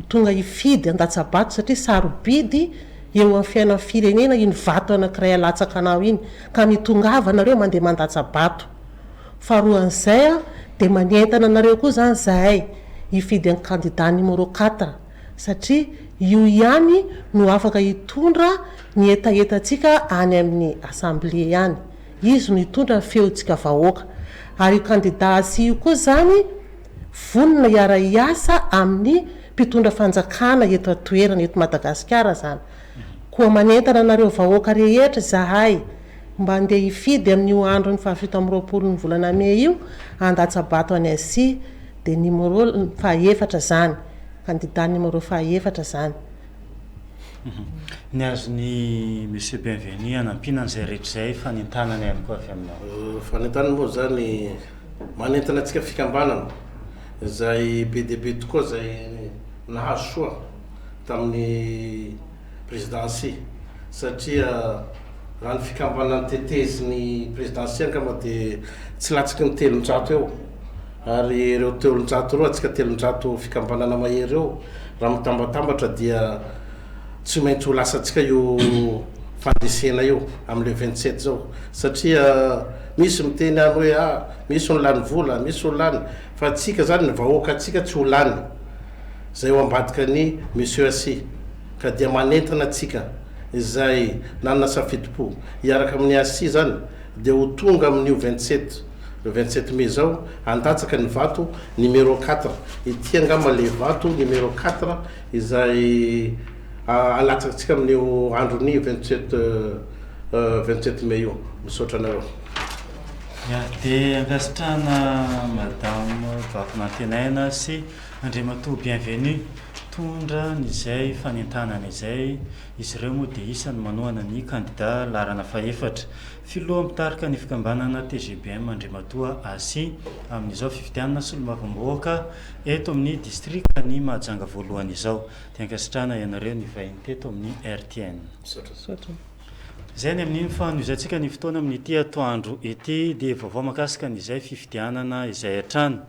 tonga hifidy an-Datsabato satria sarobidy eo amin'ny fiainan'ny firenena iny vato anankiray alatsaka anao iny ka mitongava anareo mandeha mandatsa bato faharoan'izay a dia manentana anareo koa zany zahay hifidy ny candidat numéro 4 satria io ihany no afaka hitondra ny etaetantsika any amin'ny assemblée ihany izy no hitondra ny feontsika vahoaka ary io candidat sy io koa zany vonona hiara hiasa amin'ny mpitondra fanjakana eto atoerana eto Madagasikara zany koa manentana anareo vahoaka rehetra zahay mba andeha hifidy amin'io andro ny 7 ny volana May io andatsabato any Asia dia numéro faha-efatra zany candidat numéro faha-efatra zany. Ny azony monsieur Bienvenu anampina an'izay rehetra izay fanentanany ihany koa avy aminao. Fanentanany moa zany manentana antsika fikambanana izay be dia be tokoa izay nahazo soa tamin'ny présidency satria raha ny fikambanana teteziny présidentielle kama dia tsy latsaka ny 300 eo ary ireo 300 reo atsika 300 fikambanana mahery eo raha mitambatambatra dia tsy maintsy ho lasantsika io fandresena io amin'le 27 zao satria misy miteny any hoe misy ho lany vola misy ho lany fa atsika zany ny vahoaka atsika tsy ho lany zay ho ambadika ny monsieur Assi ka dia manentana atsika izay nanana safidim-po hiaraka amin'ny Assi zany dia ho tonga amin'io 27 le 27 mai zao andatsaka ny vato numéro 4 ity angamba le vato numéro 4 izay alatsakatsika amin'io androny 27 mai io misaotra anareo. Dia angasitrana madame Vafinantenaina sy Andriamatoa Bienvenu tondra nyizay fanentanana izay izy ireo moa dia isany manohana ny candidat larana faha-efatra filoha mitarika ny fikambanana TGBM Andriamatoa Assi amin'izao fifidianana solombavamboaka eto amin'ny distrika ny Mahajanga voalohany izao dia ankasitrana ianareo ny vahiny teto amin'ny RTN. Zay ny amin'iny fanoizantsika ny fotoana amin'ity atoandro ity dia vaovao makasika n'izay fifidianana izay hatrany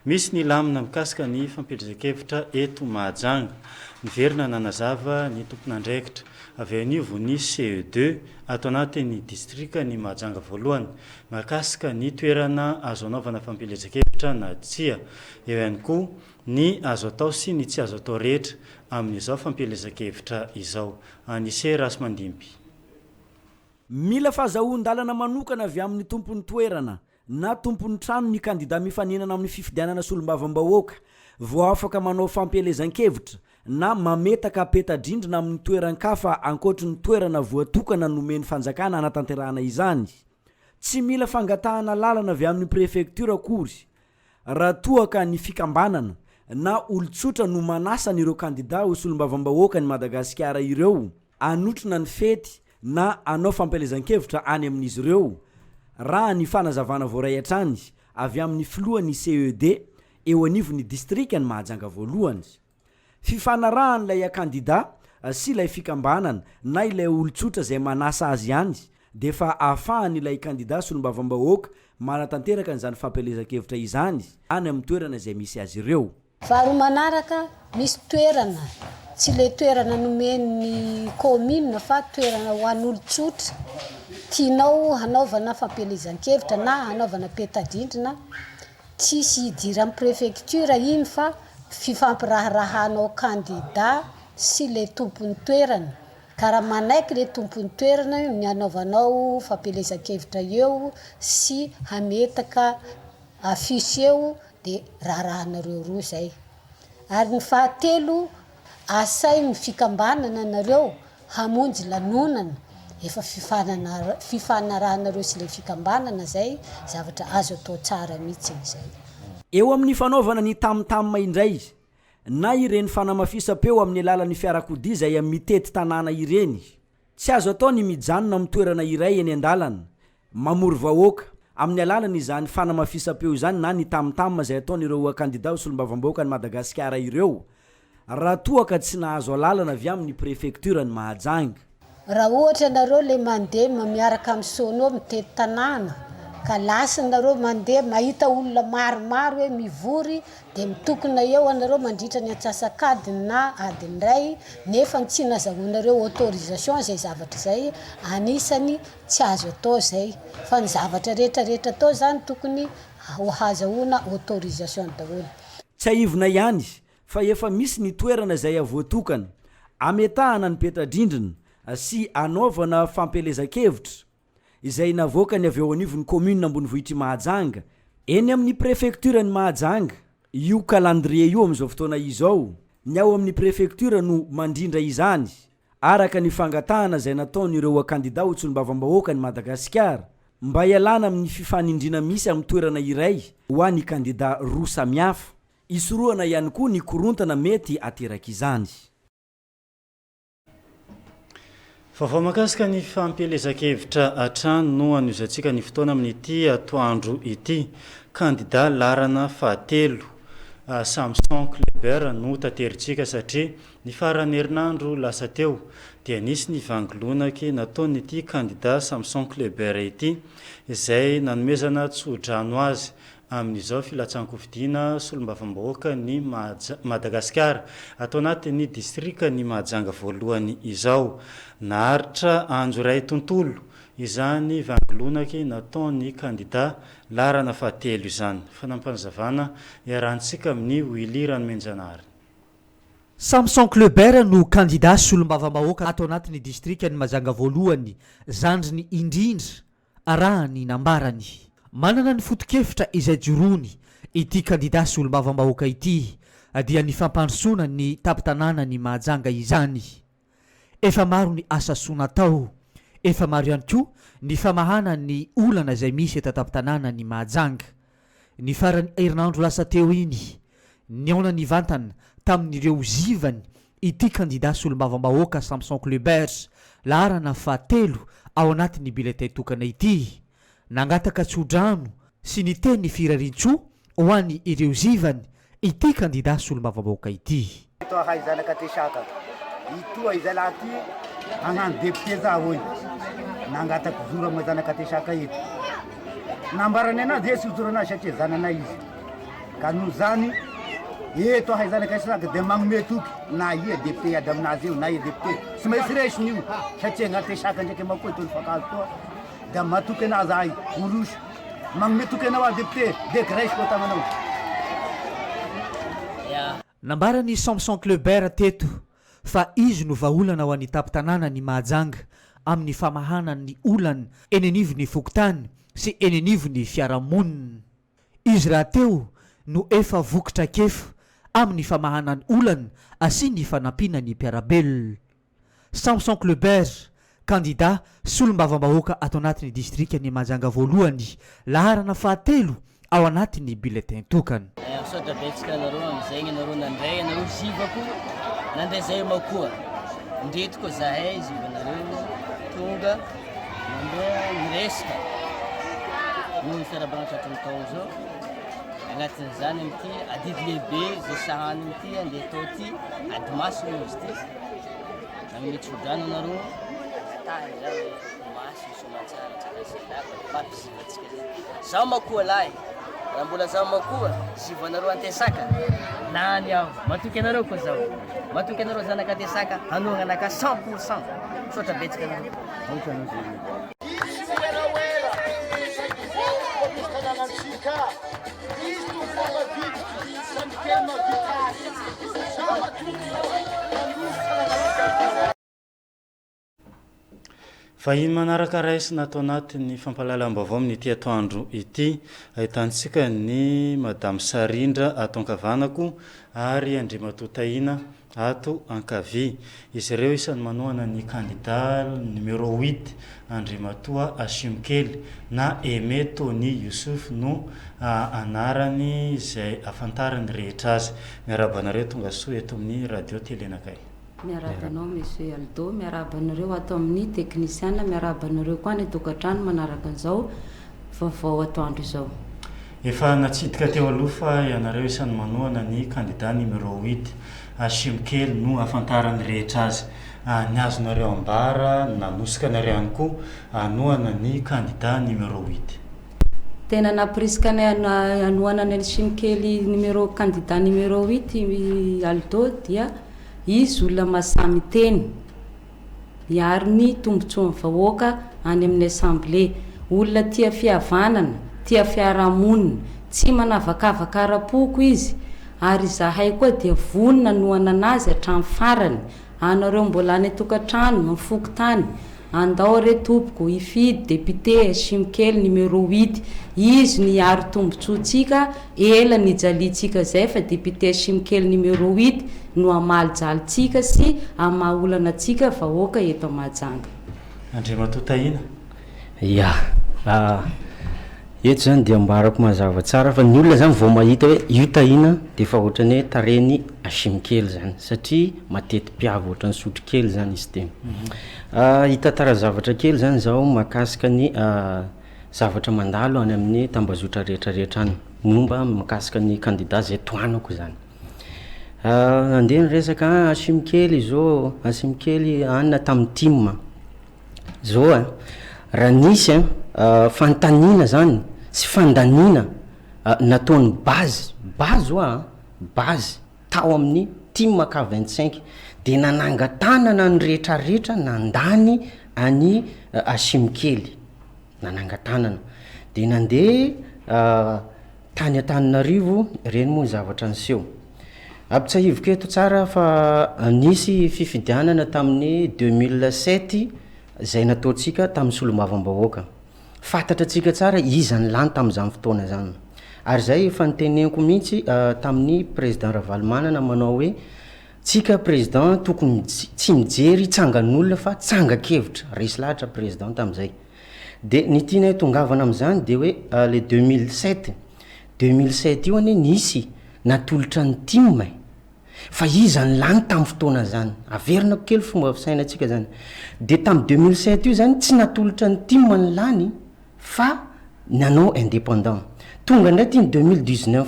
misy ny lamina mikasika ny fampielezan-kevitra eto Mahajanga niverina nanazava ny tompon'andraikitra avy an'ivo ny CE2 ato anatin'ny distrika ny Mahajanga voalohany makasika ny toerana azo anaovana fampielezan-kevitra na tsia eo ihany koa ny azo atao sy ny tsy azo atao rehetra amin'izao fampielezan-kevitra izao anise rasy mandimby. Mila fahazahoan-dalana manokana avy amin'ny tompon'ny toerana na tompon'ny trano ny candidat mifanenana amin'ny fifidianana solombavam-bahoaka vao afaka manao fampielezan-kevitra na mametaka peta-drindrina amin'ny toeran-kafa ankoatra ny toerana voatokana nomeny fanjakana anatanterahana izany. Tsy mila fangatahana lalana avy amin'ny préfecture akory raha toaka ny fikambanana na olotsotra no manasa n'ireo candidat ho solombavam-bahoaka ny Madagasikara ireo anotrona ny fety na anao fampielezan-kevitra any amin'izy ireo raha ny fanazavana voaray hatrany avy amin'ny filohan'ny CED eo anivon'ny distrika ny Mahajanga voalohany. Fifanarahan'ilay candidat sy ilay fikambanana na ilay olotsotra izay manasa azy ihany dia fa ahafahan'ilay candidat solombavam-bahoaka manatanteraka n'izany fampielezan-kevitra izany any amin'ny toerana izay misy azy ireo. Faharoa manaraka misy toerana tsy le toerana nomeny commune fa toerana ho an'olotsotra tianao hanaovana fampielezan-kevitra na hanaovana peta-drindrina tsisy hidira amin'ny préfecture iny fa fifampiraharahanao candidat sy le tompon'ny toerana ka raha manaiky le tompon'ny toerana ny hanaovanao fampielezan-kevitra eo sy hametaka afisy eo dia raharahanareo roa zay. Ary ny fahatelo asay ny fikambanana nareo hamonjy lanonana efa fifanarahanareo sy le fikambanana zay zavatra azo atao tsara mihitsy zay. Eo amin'ny fanaovana ny tamtam indray na ireny fanamafisam-peo amin'ny alalan'ny fiarakodia izay mitety tanàna ireny tsy azo atao ny mijanona amin'ny toerana iray eny an-dalana mamory vahoaka amin'ny alalany izany fanamafisam-peo izany na ny tamtam izay ataon'ireo candidat ho solombavam-bahoaka ny Madagasikara ireo raha toaka tsy nahazo alalana avy amin'ny préfecture ny Mahajanga. Raha ohatra nareo le mandeha miaraka amin'ny sonao mitety tanàna ka lasanareo mandeha mahita olona maromaro hoe mivory dia mitokona eo anareo mandritra ny antsasakadiny na adiny ray nefa tsy nazahoanareo autorisation zay zavatra zay anisany tsy azo atao zay fa ny zavatra rehetrarehetra atao zany tokony ho hazahoana autorisation daholo. Tsy aivona ihany fa efa misy ny toerana izay avoatokana ametahana ny petradrindrina sy anaovana fampelezan-kevitra izay navoaka ny avy eo anivon'ny commune ambony vohitry Mahajanga eny amin'ny préfecture ny Mahajanga. Io calendrier io amin'izao fotoana izao ny ao amin'ny préfecture no mandrindra izany araka ny fangatahana izay nataon'ireo kandida ho tsolombavam-bahoaka ny Madagasikara mba hialana amin'ny fifanindrina misy amin'ny toerana iray ho an'ny kandida roa samihafa. Isoroana ihany koa ny korontana mety ateraka izany. Vaovao makasika ny fampelezan-kevitra atrano no anozantsika ny fotoana amin'ity atoandro ity. Kandida larana fahatelo Samson Kleber no tateritsika satria ny farany herinandro lasa teo dia nisy ny vangolonaky nataon'ity kandida Samson Kleber ity izay nanomezana tsodrano azy amin'izao filatsan-kofidiana solombavam-bahoaka ny Madagasikara atao anatin'ny distrika ny Mahajanga voalohany izao. Naharitra anjo iray tontolo izany vangolonaky nataon'ny kandida larana fahatelo izany. Fanampanazavana iarahantsika amin'ny Willy Ranomenjanary. Samson Kleber no kandida solombavam-bahoaka atao anatin'ny distrika ny Mahajanga voalohany zandriny indrindra arahany nambarany. Manana ny foto-kevitra izay jorony ity kandida solombavam-bahoaka ity dia ny fampandrosoana ny tapitanàna ny Mahajanga izany. Efa maro ny asa soa natao, efa maro ihany koa ny famahana ny olana izay misy eto tapitanàna ny Mahajanga. Ny farany herinandro lasa teo iny niaona ny vantana tamin'ireo zivany ity kandida solombavam-bahoaka Samson Kleber larana fahatelo ao anatin'ny biletin tokana ity. Nangataka tsodrano sy ny teny firarintsoa ho an'ny ireo zivany ity kandida solombavam-bahoaka ity. Ito haizanaka tesaka ito izala ty hagnano député za hoy nangataka zora mo zanaka tesaka ito nambarany anazy esy zorana satria zanana izy ka no zany eto haizanaka tesaka de magnome toky na ie député iady aminazy io na ie député sy maintsy resiny io satria agnatesaka ndraiky makoa tony fakazo toa da matoky anazy ay orosy magnome toky anao a député deky raisiko tamanao. Nambarany Samson Kleber teto fa izy no vaolana ho an'ny tapitanàna ny Mahajanga amin'ny famahana ny olana eny anivon'ny fokotany sy eny anivon'ny fiarahamonina. Izy raha teo no efa vokatra kefa amin'ny famahana ny olana sy ny fanampiana ny mpiarabelona. Samson Kleber kandida solombavam-bahoaka ato anatin'ny distrika ny Mahajanga voalohany laharana fahatelo ao anatin'ny biletin tokana. Misaotra betsaka anareo amin'izay anareo nandray anareo zivako nandray zay makoa ndretiko zahay zivanareo tonga mandeha miresaka noho ny fiarabanatra hatraminy tao zao agnatin'izany amity adidy lehibe zay sahany amity andeha tao ty ady maso moa izy ty nagnome tsodrano anareo tahy zao maso somatsara tsakazilaka mampizivatsika zay zaho makoa lahy raha mbola zaho makoa zivanareo antesaka nany aho matoky anareo koa zaho matoky anareo zanaka antesaka hanohana anaka 100%. Misaotra betsaka anareo. Vahiny manaraka raisina atao anatin'ny fampalalam-baovao amin'ity atoandro ity ahitantsika ny Madame Sarindra ato ankavanako ary Andriamatoa Tahina ato ankavia. Izy ireo isany manohana ny kandida numéro 8 Andriamatoa Asimkely na Aimé Tony Youssouf no anarany izay afantarany rehetra azy. Miarabanareo tonga soa eto amin'ny radio telenakay. Miarabanao Monsieur Aldo, miarabanareo ato amin'ny teknisiana, miarabanareo koa ny tokantrano manaraka an'izao vaovao atoandro izao. Efa natsidika teo aloha fa ianareo isany manohana ny kandida numéro 8 Asimkely no afantarany rehetra azy. Ny azonareo ambara nanosika nareo ihany koa anohana ny kandida numéro 8. tena napriska ny anoana ny simikely numéro candidat numéro 8 Aldo dia izy olona masamy teny miaro ny tombontsoan'ny vahoaka any amin'ny assemblée, olona tia fihavanana, tia fiarahamonina, tsy manavakavaka ara-poko izy, ary zahay koa dia vonona noana anazy hatramin'ny farany. Anareo mbola any tokantrano amin'ny fokotany, andao re tompoko ifidy député simikely numéro 8, izy niaro tombontsoantsika ela nijalitsika zay fa député simikely numéro 8 no amalijalitsika sy amaolana atsika vahoaka eto Mahajanga. Andriamatotaina ya eto zany dia ambarako mazava tsara fa ny olona zany vao mahita hoe io tahina dia fa ohatrany hoe tareny asimikely zany satria matety mpiavo ohatrany sotro kely zany izy tena. Hitantara zavatra kely zany zao makasika ny zavatra mandalo any amin'ny tambazotra rehetrarehetra any momba makasika ny candidat zay toanako zany. Andeha ny resaka asimikely zao, asimikely anina tamin'ny timma zao raha nisy fantanina zany sy fandanina nataony base base tao amin'ny timma K25 dia nanangatanana ny rehetrarehetra nandany any asimikely, nanangatanana dia nandeha tany Antananarivo reny moa zavatra niseho. Ampitsahiviko eto tsara fa nisy fifidianana tamin'ny 2007 zay nataontsika tamin'ny solombavambahoaka. Fantatra tsika tsara izany lany tamin'izany fotoana zany. Ary zay efa niteneniko mihitsy tamin'ny président Ravalomanana manao hoe tsika président tokony tsy mijery tsangan'olona fa tsangakevitra, resy lahatra président tamin'izay. Dia ny tiana tongavana amin'izany dia hoe le 2007 io anie nisy natolotra ny timma fa izany lany tamin'ny fotoana zany, averinako kely fomba fisainantsika zany. Dia tamin'ny 2007 io zany tsy natolotra ny timma ny lany fa nanao indépendant. Tonga ndray ty ny 2019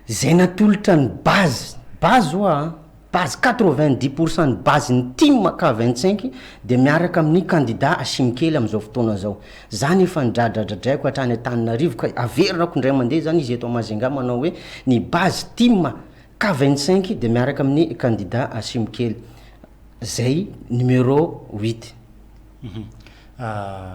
zay natolotra ny base base 90% ny base ny timma K25 dia miaraka amin'ny candidat asimikely amin'izao fotoana zao. Zany efa nidradradradraiko hatrany Antananarivo ka averinako indray mandeha zany izy eto Majunga manao hoe ny base timma K25 dia miaraka amin'ny candidat asimikely zay numéro 8.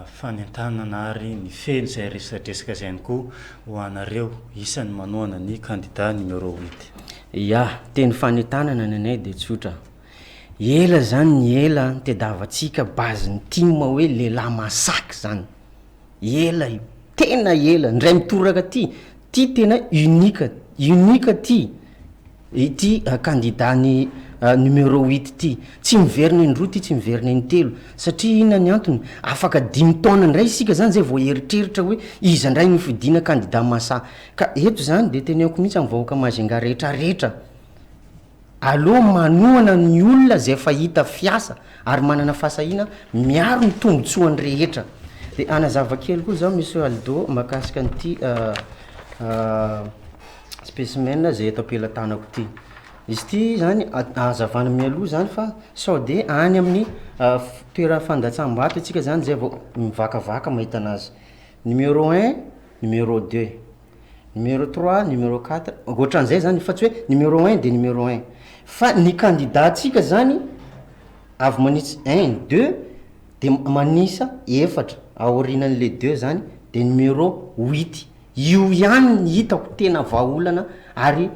Fanentanana ary ny feny zay resadresaka zay koa ho anareo isan'ny manoana ny candidat numéro 8. Ya, teny fanentanana nanay dia tsotra. Ela zany ny ela tedavatsika base ny timma hoe lehilahy masaky zany. Ela tena ela ndray mitoraka ty tena unika ty candidat ny numéro 8 ty tsy miverina ny roa ty tsy miverina ny telo satria ina ny antony afaka 5 taona ndray isika zany zay vao eritreritra hoe iza ndray ny fidina candidat masa ka eto zany dia teneko mihitsy amin'ny vahoaka Majunga rehetrarehetra aloha manoana ny olona zay fa hita fiasa ary manana fahasahina miaro ny tombotsoany rehetra. Dia anazava kely koa zao monsieur Aldo makasika an'ity spécimen zay eto ampelantanako ty. Izy ty zany azavana mialoha zany fa sao de any amin'ny toera fandatsam-bato atsika zany zay vao mivakavaka mahita anazy. Numéro 1, numéro 2, numéro 3, numéro 4, ohatran'izay zany fa tsy hoe numéro 1 de numéro 1 fa ny candidat atsika zany avy manitsy 1, 2 dia manisa 4 aorinan'le 2 zany dia numéro 8. Io ihany ny hitako tena vahaolana ary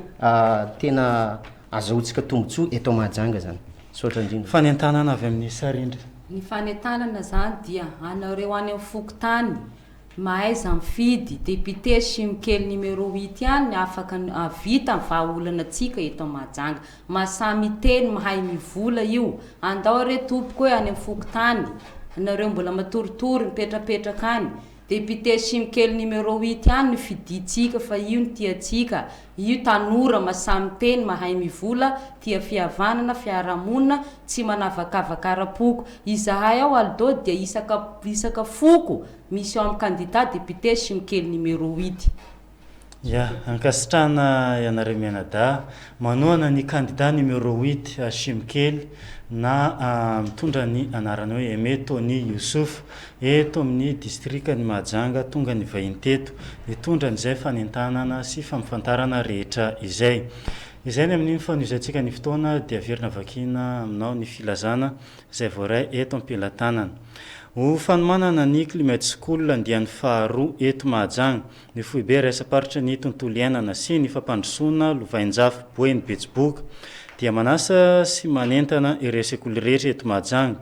tena azahoantsika tombontsoa eto Mahajanga zany. Sotra indrindra. Fanentanana avy amin'ny Sarindry. Ny fanentanana zany dia anareo any amin'ny fokotany mahaiza mifidy député simikely numéro 8 ihany afaka vita vahaolana atsika eto Mahajanga. Masamy teny mahay mivola io. Andao re tompoko hoe any amin'ny fokotany anareo mbola matoritory mipetrapetraka any. Député simikely numéro 8 ihany ny fiditsika fa io ny tiatsika. Io tanora masamy teny mahay mivola, tia fihavanana, fiarahamonina, tsy manavakavaka ara-poko. Izahay ao Aldo dia isaka foko misy ao amin'ny candidat député simikely numéro 8. ya ankasitrana ianareo mianada manoana ny candidat numéro 8 Hashimkely na mitondra ny anarany hoe Aimé Tony Youssouf eto amin'ny district ny Mahajanga tonga ny vahiny teto mitondra n'izay fanentanana sy fampifantarana rehetra izay ny amin'ny fanovizantsika ny fotoana dia averina vakina aminao ny filazana izay voaray eto am-pelatanana ho fanomanana ny Climate School andiany faharoa eto Mahajanga ny foibe resa-paritra ny tontolo iainana sy ny fampandrosoana Lovainjafy Boeny Betsiboka dia manasa sy manentana ireo sekoly rehetra eto Mahajanga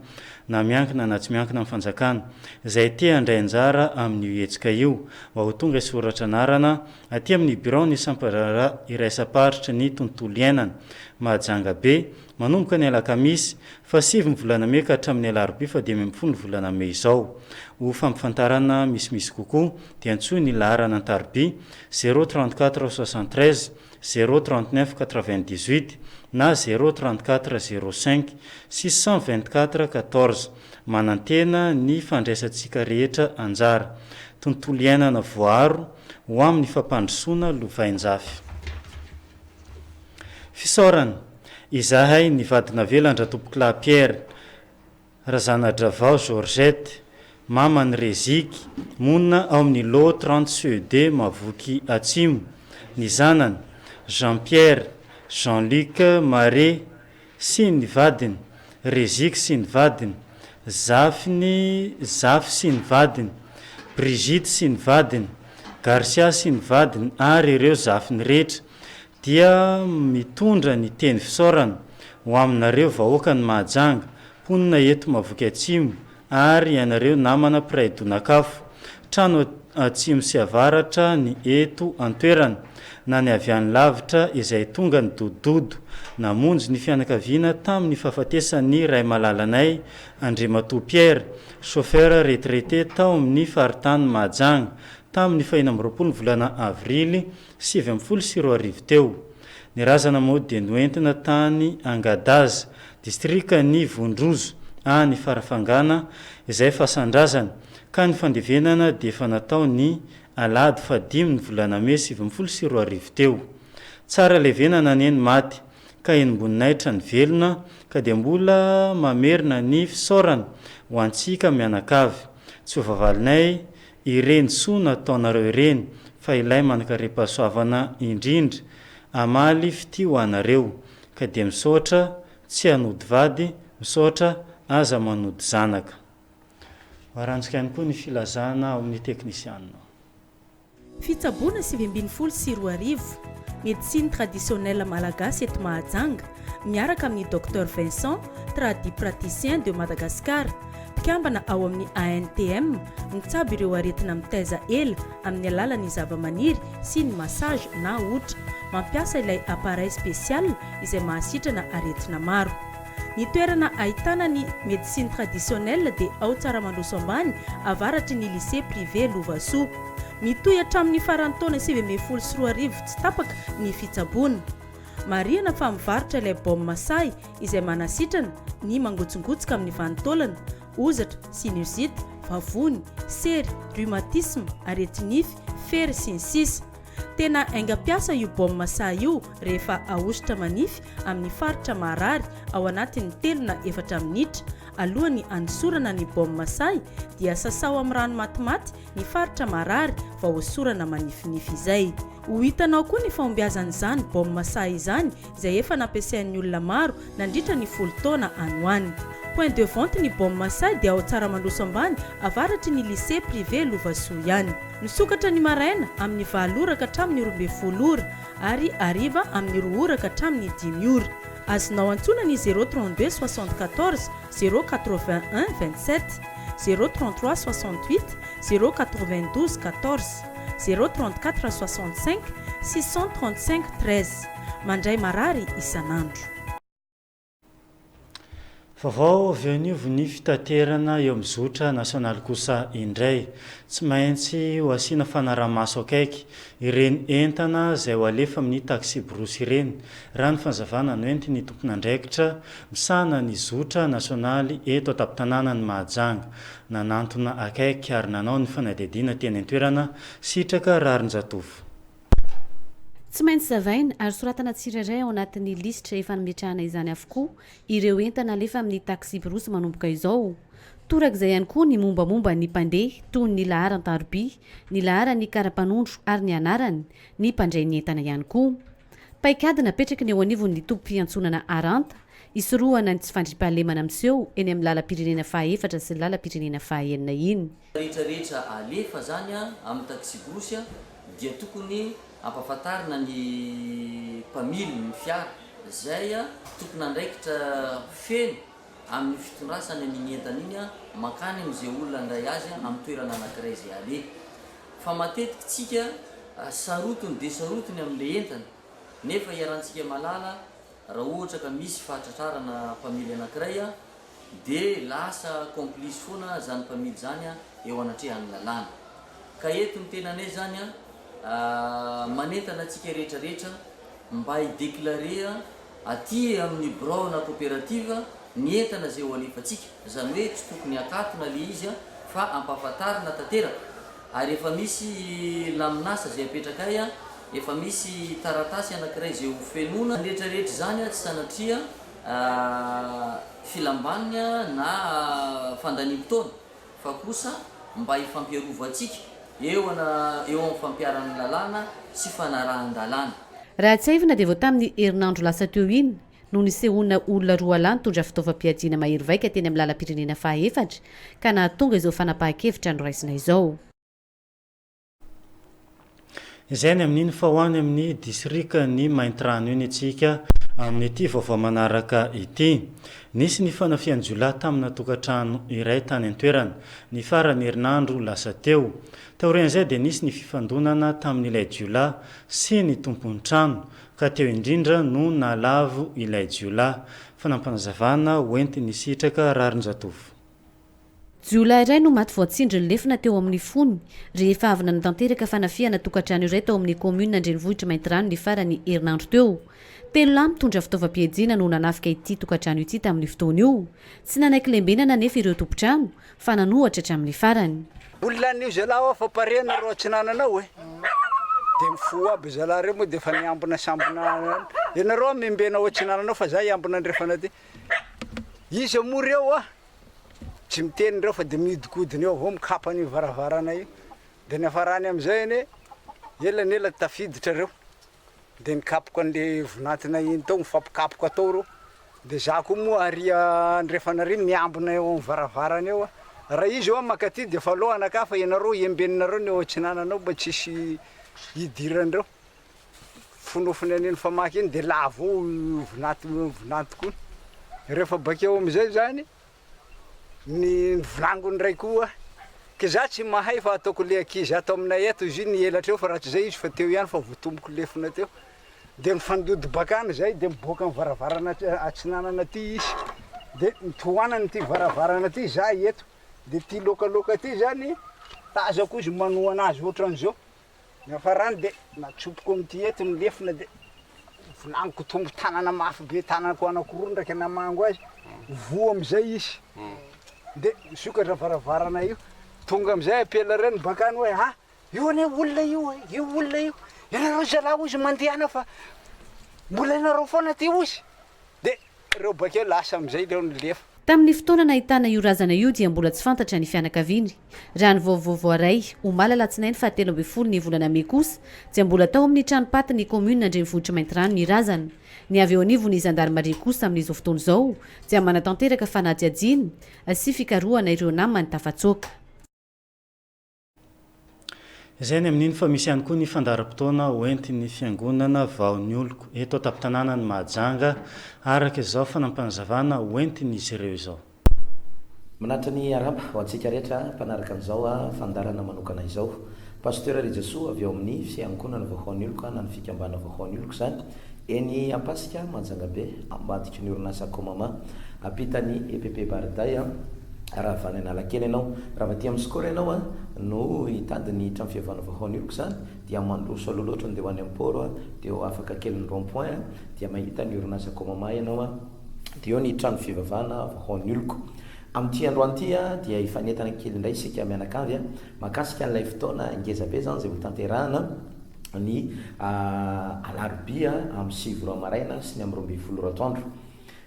na miankina na tsy miankina amin'ny fanjakana izay te handray anjara amin'ny hetsika io mba ho tonga soratra anarana aty amin'ny bureau ny samparara iraisa-paritra ny tontolo iainana Mahajanga be manomboka ny alakamisy fa 7 volana May ka hatramin'ny alarobia fa 10 volana May izao ho fampifantarana misimisy kokoa dia antsoy ny laharana an-tarobia 034 73 039 98 na 034 05 624 14 manantena ny fandraisantsika rehetra anjara tontolo iainana voaro ho amin'ny fampandrosoana Lovainjafy fisaorana izahay ny vadina velandra tompoky Pierre razana Dravao Georgette mamany Reziky monina ao amin'ny lo 30 CED Mavoky Atsimo ny zanany Jean-Pierre Jean-Luc Maré sy ny vadiny Reziky sy ny vadiny Zafy sy ny vadiny Brigitte sy ny vadiny Garcia sy ny vadiny ary ireo zafiny rehetra dia mitondra ny teny fisaorana ho aminareo vahoaka ny Mahajanga mponina eto Mavoky Atsimo ary ianareo namana mpiray donakafo trano atsimo sy avaratra ny eto antoerana na ny avy any lavitra izay tonga ny dododo namonjy ny fianakaviana tamin'ny fahafatesany Ray Malalanay Andriamatoa Pierre chauffeur retraité tao amin'ny faritany Mahajanga tamin'ny 20 volana avrily 2024 teo ny razana moa dia noentina tany Angadaza district ny Vondrozo any farafangana izay fasandrazana ka ny fandevenana dia efa natao ny alady 5 volana May 2024 teo tsara levenana neny maty ka enim-boninahitra ny velona ka dia mbola mamerina ny fisaorana ho antsika mianakavy tsy ho vavalinay ireny soa nataonareo ireny fa ilay manakarepasoavana indrindra amaly fity ho anareo ka dia misaotra tsy hanody vady misaotra aza manody zanaka varantsika ihany koa ny filazana ao amin'ny teknisianina fitsaboana 2024 médecine traditionnelle malagasy eto Mahajanga miaraka amin'ny Dr Vincent tradipraticien de Madagascar mpikambana ao amin'ny ANTM mitsabo ireo aretina mitaiza ela amin'ny alalan'ny zava-maniry sy ny massage na otra mampiasa ilay appareil spécial izay mahasitrana aretina maro ny toerana ahitana ny médecine traditionnelle dia ao Tsaramandoso ambany avaratry ny lycée privé Lovasoa mitoy hatramin'ny faran'ny taona 2024 tsy tapaka ny fitsaboana mariana fa mivarotra ilay baume masay izay manasitrana ny mangotsongotsika amin'ny vanitaolana ozatra sinusite vavony sery rhumatisme aretinify fery sy ny sisa tena aingam-piasa io baume masay io rehefa ahositra manify amin'ny faritra marary ao anatin'ny 3 na 4 minitra alohany ansorana ny baume masay dia sasao amin'ny rano matimaty ny faritra marary va hosorana manifinify izay ho hitanao koa ny fahombiazan'izany baume masay izany izay efa nampiasain'ny olona maro nandritra ny 10 taona anoany point de vente ny baume masay dia ao Tsaramandoso ambany avaratry ny lycée privé Lovasoa ihany misokatra ny maraina amin'ny 9 ora ka hatramin'ny 12 ora ary hariva amin'ny 2 ora ka hatramin'ny 10 ora azonao antsona ny 032 74 081 27 033 68 092 14 034 65 635 13 mandray marary isanandro vaovao avy eo anio ny fitaterana eo amin'ny zotra nasionaly kosa indray tsy maintsy ho asiana fanaramaso akaiky ireny entana izay ho alefa amin'ny taxi brosy ireny raha ny fanazavana no enti ny tompon'andraikitra misahana ny zotra nasionaly eto atapy-tanàna ny Mahajanga nanantona akaiky ary nanao ny fanadihadiana teny an-toerana sitraka rarin-jatovo tsy maintsy zavaina ary soratana tsirairay ao anatin'ny lisitra efa nimetrahana izany avokoa ireo entana alefa amin'ny taxi brosy manomboka izao. Torak'izay ihany koa ny mombamomba ny mpandeha toy ny laharan-taroby, ny laharan'ny karapanondro ary ny anarany ny mpandray ny entana ihany koa. Paikady napetraky ny eo anivon'ny tompo-piantsonana Aranta isorohana ny tsy fandriam-pahalemana miseho eny amin'ny lalam-pirenena fahaefatra sy lalam-pirenena fahaenina iny. Rehetrarehetra alefa zany amin'ny taxi brosy dia tokony ampahafantarina ny mpamily ny fiara zay tokony andraikitra feno amin'ny fitondrasany amin'ny entana iny mankany amin'izay olona andray azy amin'ny toerana anankiray izay ale. Fa matetika tsika sarotony dia sarotony amin'ilay entana nefa iarantsika malala raha ohatra ka misy fahatratrarana mpamily anankiray dia lasa complice foana zany mpamily zany eo anatrehan'ny lalàna. Ka eto ny tenanay zany manentana atsika rehetrarehetra mba hidéclaré aty amin'ny bureau na coopérative ny entana zay ho alefatsika, zany hoe tsy tokony akatona le izy fa ampahafantarina tanteraka. Ary efa misy laminasa zay apetraka ay efa misy taratasy anankiray zay ho fenona rehetrarehetra zany tsy sanatria filambanina na fandaniam-potoana fa kosa mba hifampiarovantsika eo amin'ny fampiaran'ny lalàna sy fanarahan-dalàna. Raha tsy aivina dia vao tamin'ny herinandro lasa teo iny no nisehona olona roa lahy nitondra fitaovam-piadiana mahery vaika teny amin'ny lalam-pirenena fahaefatra ka nahatonga izao fanapahan-kevitra noraisina izao. Izay ny amin'iny fa hoany amin'ny distrika ny Maintrano iny atsika amin'ny ity vaovao manaraka ity. Nisy ny fanafian-jolahy tamina tokantrano iray tany an-toerana ny farany herinandro lasa teo. Taorian'izay dia nisy ny fifandonana tamin'ilay jolahy sy ny tompon'ny trano ka teo indrindra no nalavo ilay jolahy. Fanampanazavana hoenty ny sitraka rarin-jatovo. Jolahy iray no maty voatsindry ny lefina teo amin'ny fony rehefa avy natanteraka fanafiana tokantrano iray tao amin'ny commune Andrenivohitra Maintrano ny farany herinandro teo. Telo lahy mitondra fitaovam-piadiana no nanafika ity tokantrano ity tamin'ny fotoana io. Tsy nanaiky lembenana nefa ireo tompontrano fa nanohatra hatramin'ny farany. Olona n'io zalahy fa parena ro tsy nananao dia mifo aby zalahy reo moa dia fa niambina sambina ianareo membena tsy nananao fa za iambina andrefana ty. Izy moa reo tsy miteny reo fa dia miodikodiny eo avao mikapa ny varavarana io dia ny afarany amin'izay eny elanela tafiditra reo dia nikapoka an'le vonatina iny tao mifampikapoka tao reo dia za koa moa aria andrefana ry miambina eo amin'ny varavarana eo raha izy eo makaty dia fa lohana ka fa ianareo iambeninareo ny eo tsy nananao mba tsisy hidiran'ireo fonofony an'iny famaky iny dia lavo vonaty koa rehefa bakeo amin'izay zany ny volangony ray koa ke za tsy mahay fa ataoko le akizy ato aminay eto izy ny elatra eo fa raha tsy zay izy fa teo ihany fa voatomboko lefina teo dia mifandody bakany zay dia miboaka amin'ny varavarana atsinanana ty izy dia mitohanany ty varavarana ty za eto dia ty lokaloka ty zany tazako izy manohana azy ohatran'izao ny afarany dia natsopoko amin'ty eto ny lefina dia volaniko tombo tanana mafy be tanako anankiroa ndraiky namango azy vo amin'izay izy dia misokatra varavarana io tonga amin'izay apela reny bakany hoe io ane olona io ianareo zalahy izy mandehana fa mbola ianareo foana ty izy dia reo bakeo lasa amin'izay leo ny lefa. Tamin'ny fotoana nahitana io razana io dia mbola tsy fantatra ny fianakaviany. Raha ny vaovao omaly alatsinainy fahatelo ambin'ny folo ny volana May kosa dia mbola tao amin'ny tranopaty ny commune Andrenivohitra Maintrano ny razana. Ny avy eo anivon'ny zandarmaria kosa amin'izao fotoana izao dia manatanteraka fanajiajina sy fikarohana ireo namany tafatsoaka. Izay ny amin'iny fa misy ihany koa ny fandaharam-potoana hoenty ny fiangonana vaon'ny oloko eto tapin-tanàna ny Mahajanga araka izao fanampanazavana hoentyn'izy ireo izao. Manatra ny araba ho antsika rehetra mpanaraka an'izao fandarana manokana izao. Pasteur Rijesoa avy eo amin'ny fiangonana vahoan'ny oloko na ny fikambana vahoan'ny oloko zany eny Ampasika Manjangabe ambadiky ny orinasa Komama apitany EPP Bariday raha vany analakely ianao raha vaty amin'ny skôra ianao no hitady ny trano fihavana vahoan'ny oloko zany dia mandroso aloloatra ny dia ho any am-poro dia eo afaka kely ny rond-point dia mahita ny orinasa Komama ianao dia eo ny trano fivavahana vahoan'ny oloko. Amin'ity androany ity dia hifanentana kely indray isika mianakavy mahakasika an'ilay fotoana ngeza be zany izay ho tanterahana ny alarobia amin'ny 7 maraina sy ny amin'ny 12 atoandro.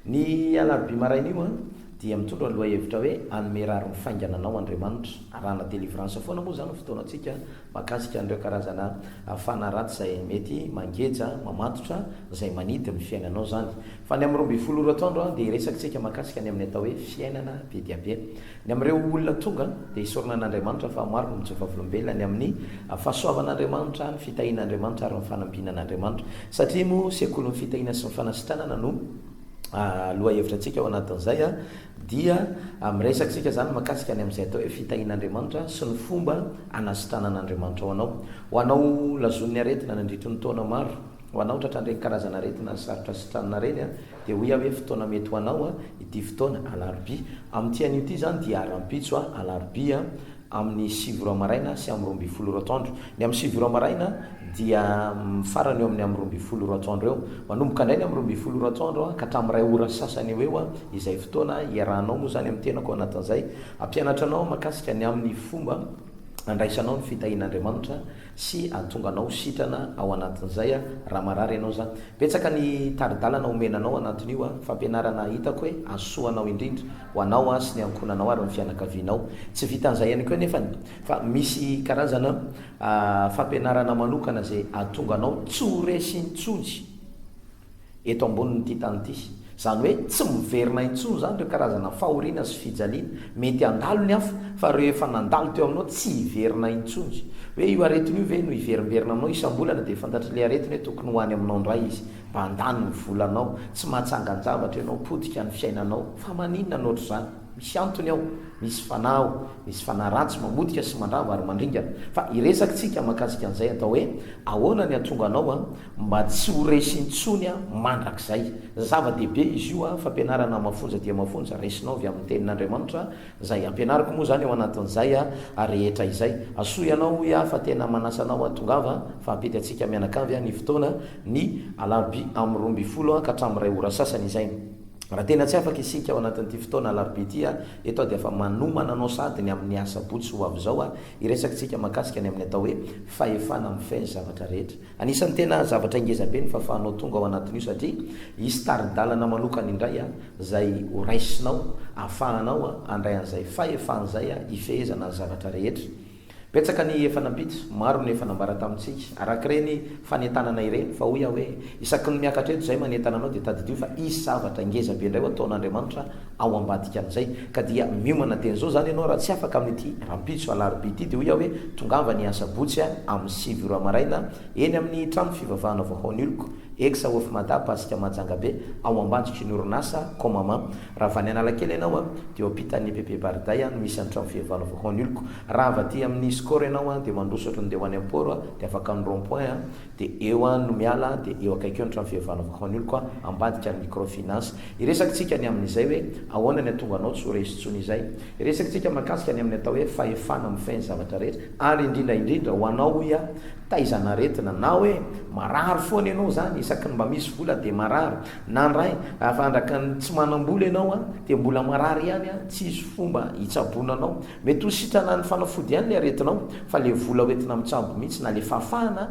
Ny alarobia maraina io dia mitondra aloha hevitra hoe anomerary mifaingananao Andriamanitra arahana délivrance foana moa zany fotoanantsika makasika an'ireo karazana fanaratsy zay mety mangeja mamatotra zay manidy ny fiainanao zany. Fa ny amin'ny 12 atoandro dia resakitsika makasika ny amin'ny atao hoe fiainana be dia be. Ny amin'ireo olona tonga dia isorana an'Andriamanitra fa maro no mitsovavolom-belona ny amin'ny fahasoavan'Andriamanitra, ny fitahin'Andriamanitra ary ny fanambinan'Andriamanitra. Satria moa sekoly ny fitahina sy ny fanasitranana no loha hevitra antsika ao anatin'izay dia miresakitsika zany makasika ny amin'izay atao hoe fitahin'Andriamanitra sy ny fomba anasitranan'Andriamanitra ho anao lazon'ny aretina nandritry ny taona maro, ho anao tratran'ireny karazana aretina sarotra sitranana reny dia hoia hoe fotoana mety ho anao ity fotoana alarobia. Amin'ity an'ity zany dia arampitso alarobia amin'ny 7 maraina sy amin'ny 12 atoandro. Ny amin'ny 7 maraina dia farany eo amin'ny 12 atoandro eo, manomboka indray ny amin'ny 12 atoandro ka hatramin'ny 2 ora sasany eo izay fotoana iarahanao moa zany amin'ny tenako anatin'izay ampianatranao makasika ny amin'ny fomba andraisanao ny fitahin'Andriamanitra sy atonganao sitrana ao anatin'izay raha marary ianao zany. Betsaka ny taridalana omenanao anatin'io fampianarana hitako hoe asoanao indrindra ho anao sy ny ankonanao ary ny fianakavianao. Tsy vitan'izay ihany koa nefa fa misy karazana fampianarana manokana zay atonganao tsoresy intsony eto ambonin'ity tany ity. Zany hoe tsy miverina intsony zany reo karazana fahoriana sy fijaliana mety andalo ny hafa fa rehefa nandalo teo aminao tsy hiverina intsony hoe io aretiny io ve no hiverimberina aminao isam-bolana dia fantatry le aretiny hoe tokony hoany aminao ndray izy mba handany ny volanao, tsy mahatsangan-javatra ianao podika ny fiainanao. Fa maninona noatra zany? Misy antony ao, misy fanahy ratsy mamodika sy mandrava ary mandringana. Fa iresakitsika makasika an'izay atao hoe ahoana ny atonganao mba tsy ho resy intsony mandrakizay. Zava-dehibe izy io fampianarana mafonja dia mafonja resinao avy amin'ny tenin'Andriamanitra zay ampianariko moa zany ao anatin'izay rehetra izay. Asoa ianao fa tena manasanao tongava fa ampety atsika mianakavy ny fotoana ny alarobia amin'ny 12 ka hatramin'ny 2 ora sasany izay. Raha tena tsy afaka isika ao anatin'ity fotoana alarobia ity eto dia efa manomana anao sady ny amin'ny asa botsy ho avy zao iresakitsika makasika ny amin'ny atao hoe fahefana mifehy zavatra rehetra. Anisan'ny tena zavatra ingeza be ny fahafahanao tonga ao anatin'io satria isy taridalana manokana indray zay ho raisinao ahafahanao andray an'izay fahefan'izay ifehezana zavatra rehetra. Betsaka ny efa nampita, maro ny efa nambara tamintsika arak'ireny fanentanana ireny fa hoy hoe isaky ny miakatra eto zay manentana anao dia tadidio fa isy zavatra ngeza be indray ataon'Andriamanitra ao ambadika an'izay. Ka dia miomana teny zao zany ianao raha tsy afaka amin'ity rampitso alarobia ity dia hoy hoe tongava ny asa botsy amin'ny 7 maraina eny amin'ny trano fivavahana vahoan'oloko exa ofy madapa asika majanga be ao ambadika ny orinasa komama. Raha vany analakely ianao dia opitan'ny pepe barday no misy ny trano fivavahana vahoan'oloko. Raha avaty amin'ny skor ianao dia mandrosotro ny dehoany amporo dia afaka ny rond-point dia eo no miala dia eo akaiky eo ny trano fivavahana vahoan'oloko ambadika ny microfinance. Iresakitsika ny amin'izay hoe ahoana ny atonganao tsy ho resitsony izay. Iresakitsika makasika ny amin'ny atao hoe fahefana mifehy zavatra rehetra ary indrindra ho anao taizana aretina na hoe marary foana ianao zany isaky ny mba misy vola dia marary nandray afandraka ny tsy manam-bola ianao dia mbola marary ihany tsy isy fomba hitsabonanao. Mety ho sitrana ny fanafody ihany le aretinao fa le vola hoentina mitsabo mihitsy na le fahafahana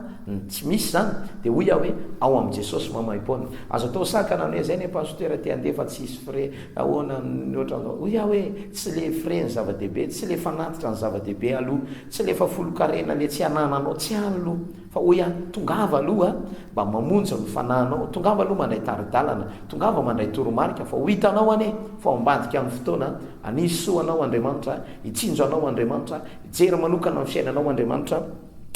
tsy misy zany dia hoy hoe ao amin'i Jesosy mamaim-poana. Azo atao sakana hoe zay ny pasteur te handefa tsy isy frais ahoana oatra hoy hoe tsy le frais ny zava-dehibe, tsy le fanatitra ny zava-dehibe aloha, tsy le fa folo-karena le tsy hanananao tsy aloha fa hoy tongava aloha mba mamonjy ny fanahinao, tongava aloha mandray taridalana, tongava mandray toromarika fa ho hitanao ane fa ambadika amin'ny fotoana anisy soanao Andriamanitra, hitsinjo anao Andriamanitra, hijery manokana amin'ny fiainanao Andriamanitra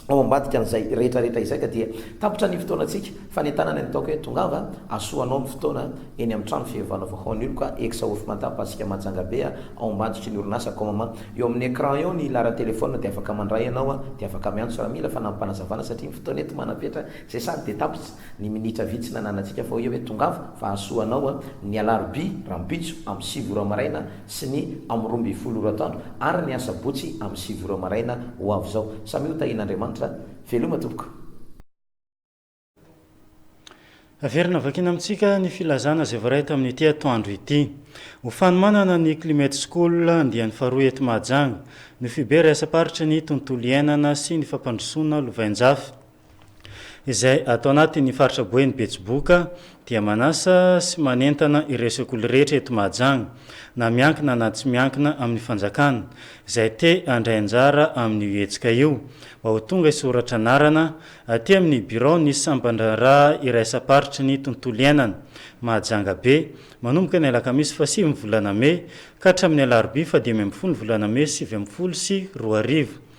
ao ambadika an'izay rehetrarehetra izay. Ka dia tapitra ny fotoanantsika fanentanana ny ataoko hoe tongava asoanao ny fotoana eny amin'ny trano fivavahana vahoan'oloko exa ofy madapa asika majanga be ao ambadika ny orinasa komama. Eo amin'ny écran eo ny lara telefona dia afaka mandray ianao dia afaka miantso raha mila fa nampanazavana satria ny fotoana eto manapetra zay sady dia tapitra ny minitra vitsy nananantsika fa hoe tongava fa asoanao ny alarobia rampitso amin'ny 7 maraina sy ny amin'ny 12 atoandro ary ny asa botsy amin'ny 7 maraina ho avy zao. Samy tahin'Andriamanitra veloma tompoko. Averina vakina amintsika ny filazana zay voaraita amin'ity atoandro ity. Ho fanomanana ny Climate School andian'ny faharoa eto Mahajanga no fibery asa paritra ny tontolo iainana sy ny fampandrosoana lovain-jafy. izay atao anatin'ny faritra boeny betsiboka dia manasa sy manentana ireo sekoly rehetra eto Mahajanga na miankina na tsy miankina amin'ny fanjakana izay te andray anjara amin'ny hetsika io mba ho tonga isoratra anarana aty amin'ny bureau ny sambandraraha iraisaparitry ny tontolo iainana Mahajanga be manomboka ny alakamisy fa 5 volana May ka hatramin'ny alarobia fa 10 volana May 7 sy 2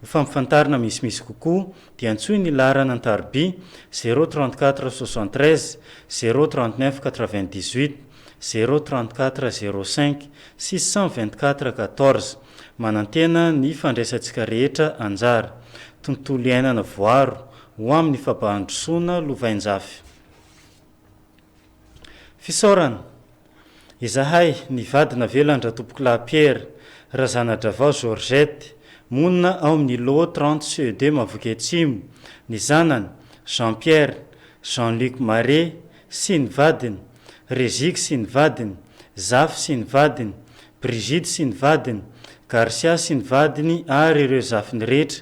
fampifantarina misimisy kokoa dia antsoy ny laharana an-tarobia 034 73 039 98 034 05 624 14 manantena ny fandraisantsika rehetra anjara tontolo iainana voaro ho amin'ny fampahandrosoana lovainjafy fisaorana izahay ny vadina velandra tompokolahy Pierre razanadra vao Georgette monina ao amin'ny lo 30 CE2 Mavoky Atsimo ny zanany Jean-Pierre Jean-Luc Maré sy ny vadiny Régique sy ny vadiny Zafy sy ny vadiny Brigide sy ny vadiny Garcia sy ny vadiny ary ireo zafiny rehetra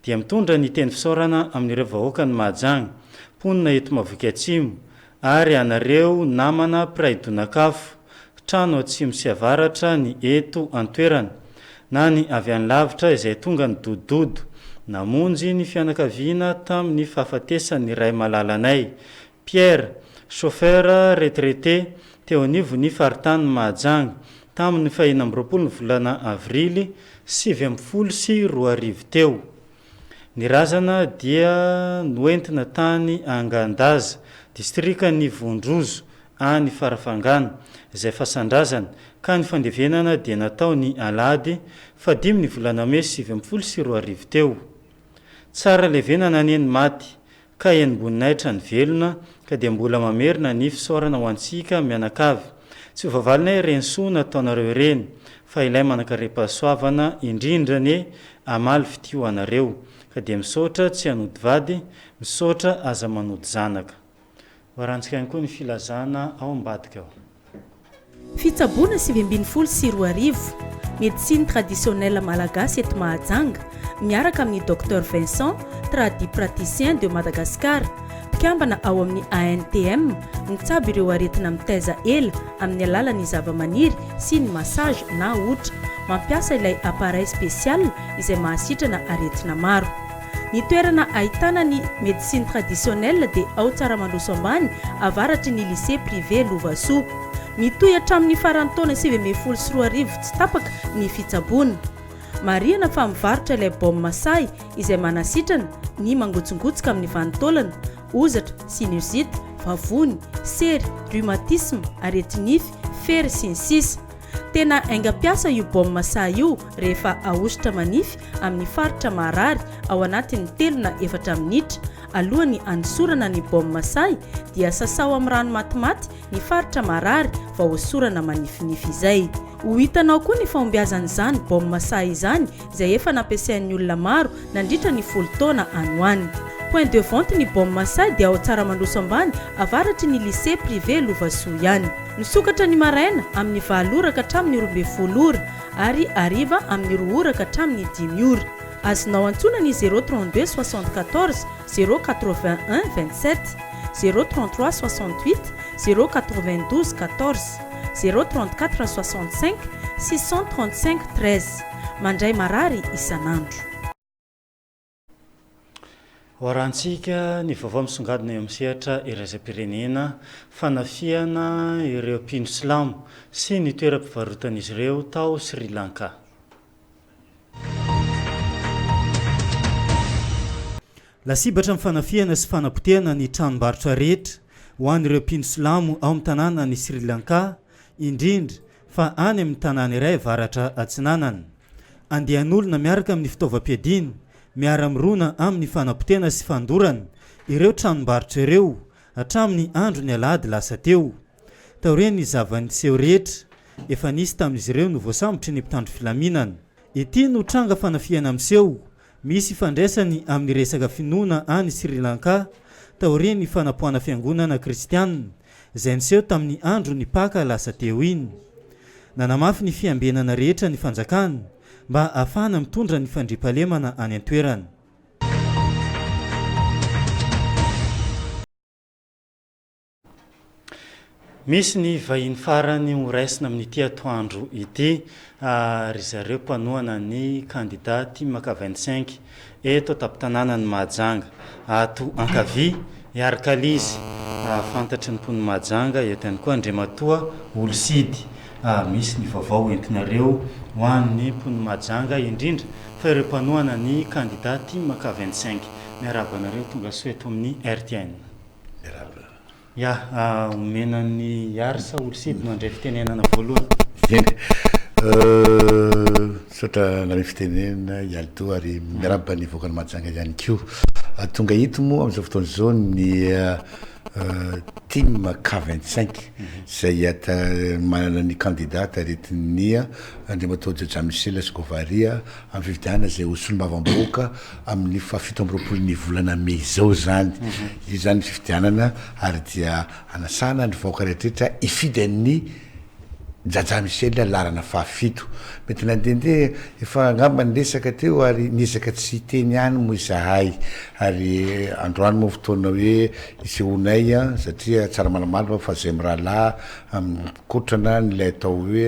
dia mitondra ny teny fisaorana amin'ireo vahoaka ny Mahajanga mponina eto Mavoky Atsimo ary anareo namana Praidonakafo trano atsimo sy avaratra ny eto antoerana na ny avy any lavitra izay tonga ny dododo namonjy ny fianakaviana tamin'ny fahafatesan'ny ray malalanay Pierre chauffeur retraité teo anivo ny faritany Mahajanga tamin'ny 24 volana avrily 7 sy 2 teo ny razana dia noentina tany Angandaza distrika ny Vondrozo any Farafangana izay fasandrazana ka ny fandevenana dia natao ny alady fa 5 volana May 7 sy 2 teo tsara levenana neny maty ka enimboninahitra ny velona ka dia mbola mamerina ny fisaorana ho antsika mianakavy tsy ho vavalinay rensoa nataonareo ireny fa ilay manakarepasoavana indrindra ny amaly fitio anareo ka dia misaotra tsy hanody vady misaotra aza manody zanaka varantsika ihany koa ny filazana ao ambadika ao fitsaboana 7 sy 2 médecine traditionnelle malagasy eto Mahajanga miaraka amin'ny Dr Vincent tradipraticien de Madagascar mpikambana ao amin'ny ANTM mitsabo ireo aretina mitaiza ela amin'ny alalan'ny zavamaniry sy ny massage na otra mampiasa ilay appareil spécial izay mahasitrana aretina maro ny toerana ahitana ny médecine traditionnelle dia ao Tsaramandoso ambany avaratry ny lycée privé Lovasoa mitohy hatramin'ny faran'ny taona 7 sy 2 tsy tapaka ny fitsaboana mariana fa mivarotra ilay baume masay izay manasitrana ny mangotsongotsika amin'ny vanitaolana ozatra sinusite vavony sery rhumatisme aretinify fery sy ny sisa tena aingam-piasa io baume masay io rehefa ahositra manify amin'ny faritra marary ao anatin'ny 3 na 4 minitra alohany anosorana ny baume masay dia sasao amin'ny rano matimaty ny faritra marary va hosorana manifinify izay ho hitanao koa ny fahombiazan'izany baume masay izany izay efa nampiasain'ny olona maro nandritra ny 10 taona anoany point de vente ny baume masay dia ao Tsaramandoso ambany avaratry ny lycée privé Lovasoa ihany misokatra ny maraina amin'ny 9 ora ka hatramin'ny 12 ora ary ariva amin'ny 2 ora ka hatramin'ny 10 ora azonao antsona ny 032 74 081 27 033 68 092 14 034 65 635 13 mandray marary isanandro hoarantsika ny vaovao misongadina eo amin'ny sehatra iraisam-pirenena fanafiana ireo mpino silamo sy ny toeram-pivarotan'izy ireo tao Sri Lanka lasibatra amin'ny fanafiana sy fanapotehana ny tranombarotra rehetra ho an'ireo mpino silamo ao amin'ny tanàna ny Sri Lanka indrindra fa any amin'ny tanàna iray varatra atsinanana andehan'olona miaraka amin'ny fitaovam-piadiana miara-mirona amin'ny fanapotehana sy fandorana ireo tranombarotra ireo hatramin'ny andro ny alahady lasa teo taoreny zavaniseho rehetra efa nisy tamin'izy ireo no voasambotra ny mpitandro filaminana ity no tranga fanafiana amin'seho misy fandraisany amin'ny resaka finoana any Sri Lanka taoreny fanapoana fiangonana kristianina izay niseho tamin'ny andro ny paka lasa teo iny nanamafy ny fiambenana rehetra ny fanjakana mba ahafahana mitondra ny fandriampahalemana any an-toerana misy ny vahiny farany horaisina amin'ity atoandro ity ry zareo mpanoana ny candidat timaka 25 eto taptanàna ny Mahajanga ato ankavia iarikalizy fantatry ny mpony Mahajanga eto ihany koa Andriamatoa Olosidy misy ny vaovao entinareo ho an'ny mpony Mahajanga indrindra fa ireo mpanoana ny candidat timaka 25 miarabanareo tonga soeto amin'ny RTN. Ya omenan'ny Yarsa Olosidy mandray fitenenana voalohany. Sotra nami fitenenana ialto ary miaraba ny voakany Mahajanga ihany koa tonga hito moa amin'izao fotoana izao ny team K25 izay ata manana ny candidat aretin'ny Andriamatoa Jean Michel Scovaria amin'ny fifidianana izay ho solombavamboaka amin'ny fafito amby roapolo ny volana May izao zany. Io zany ny fifidianana ary dia anasana ny vahoaka rehetrarehetra hifidy ny Jean Michel larana fafito mety nandehandeha efa angamba niresaka teo ary niezaka tsy teny ihany moa izahay ary androany moa fotoana hoe isehonay satria tsara malamalama fa zay mirahalahy mikotrana nilay atao hoe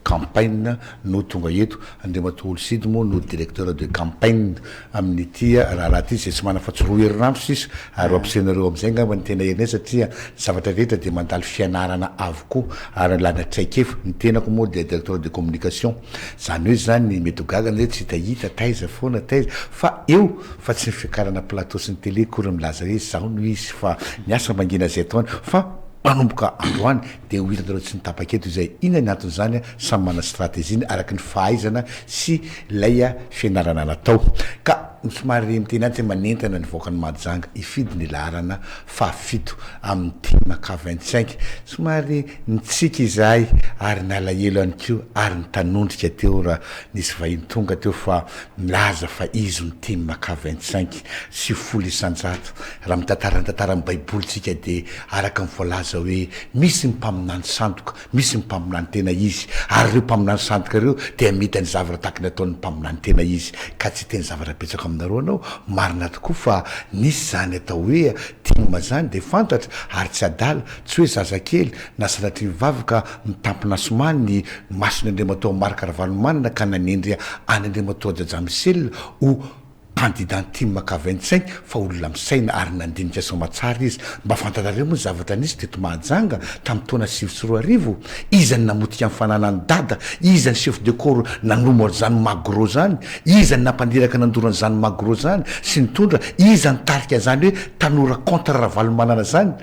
campagne no tonga eto. Andriamatoa Olosidy moa no directeur de campagne amin'ity raharaha ty zay tsy mana fa-tsy roa herinandro sisa ary ampisenareo amin'izay ngamba ny tena herinay satria zavatra rehetra dia mandalo fianarana avokoa ary lana traikefa ny tenako moa dia directeur de communication zany hoe zany mety gagana hoe tsy tahita taiza foana taiza fa eo fa tsy fiakarana plateau sy ny télé kory milaza hoe zao no izy fa niasa mangina zay taony fa manomboka androany dia ho hitanareo tsy nitapaketo izay inona ny antony zany samy mana stratégie araky ny fahaizana sy lay fianarana natao ka somary miteny any manentana ny voakany Mahajanga hifidy ny larana fafito amin'ny team K25 somary nitsika izahay ary nalahelo ihany koa ary nitanondrika teo raha nisy vahiny tonga teo fa milaza fa izy ny team K25 sy folo isanjato raha mitantara amin'ny baibolitsika dia araka mivoalaza hoe misy mpaminany sandoka misy mpaminany tena izy ary ireo mpaminany sandoka ireo dia mety ny zavatra tahaka ny ataon'ny mpaminany tena izy ka tsy teny zavatra betsaka aminareo anao marina tokoa fa nisy zany atao hoe team zany dia fantatra ary tsy adala tsy hoe zazakely na sanatry mivavaka mitampina somany ny masony Andriamatoa Marc-Ravalomanina ka nanendry any Andriamatoa Jean Michel ho candidat team K25 fa olona misaina ary nandinika somatsara izy mba fantatrareo moa zavatra nisy teto Mahajanga tamin'ny taona 2024 izany namotika amin'ny fananany dada izany chef de corps nanomoro zany magro zany izany nampandiraka nandorana zany magro zany sy nitondra izany tarika zany hoe tanora contre Ravalomanana zany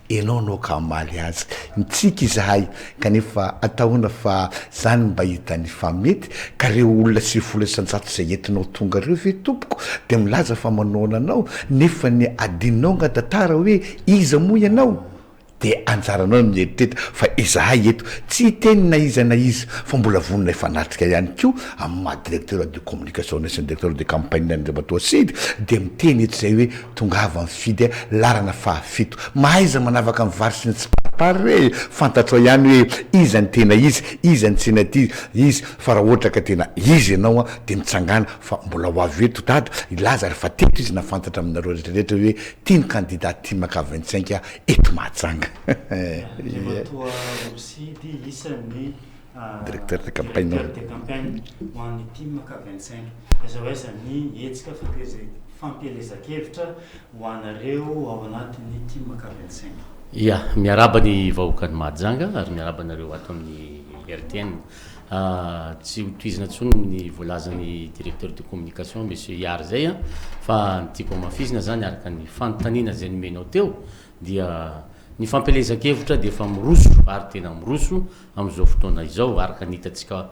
enao no ka maly azy nitsika izahay kanefa ataona fa zany mba hitany fa mety ka reo olona sy folo isanjato izay entinao tonga reo ve tompoko dia milaza fa manoana anao nefa ny adinao ngatantara hoe iza moa ianao dia anjaranao mieritreta fa izahay eto tsy teny na iza fa mbola vonona efa natrika ihany koa amin'ny maha directeur de communication sy directeur de campagne Andriamatoa Olosidy dia miteny eto izay hoe tongava mifidy larana fahafito mahaiza manavaka amin'ny vary sy ny tsy parapary fantatrao ihany hoe iza ny tena iza ny tsena ty izy fa raha ohatra ka tena izy ianao dia mitsangana fa mbola ho avy eto dada ilaza rehefa teto izy nafantatra aminareo rehetrarehetra hoe tiany candidat team K25 eto Mahajanga. Andriamatoa Olosidy isan'ny directeur de campagne ho an'ny team K25 azahoaiza ny hetsika fampielezan-kevitra ho anareo ao anatin'ny team K25. Ya miaraba ny vahoakany Mahajanga ary miaraba nareo ato amin'ny RTN tsy hotoizina tsony ny voalazany directeur de communication monsieur Yar zay fa nytiako mafizina zany araka ny fanontaniana zay nomenao teo dia ny fampielezan-kevitra dia efa miroso ary tena miroso amin'izao fotoana izao araka nitatsika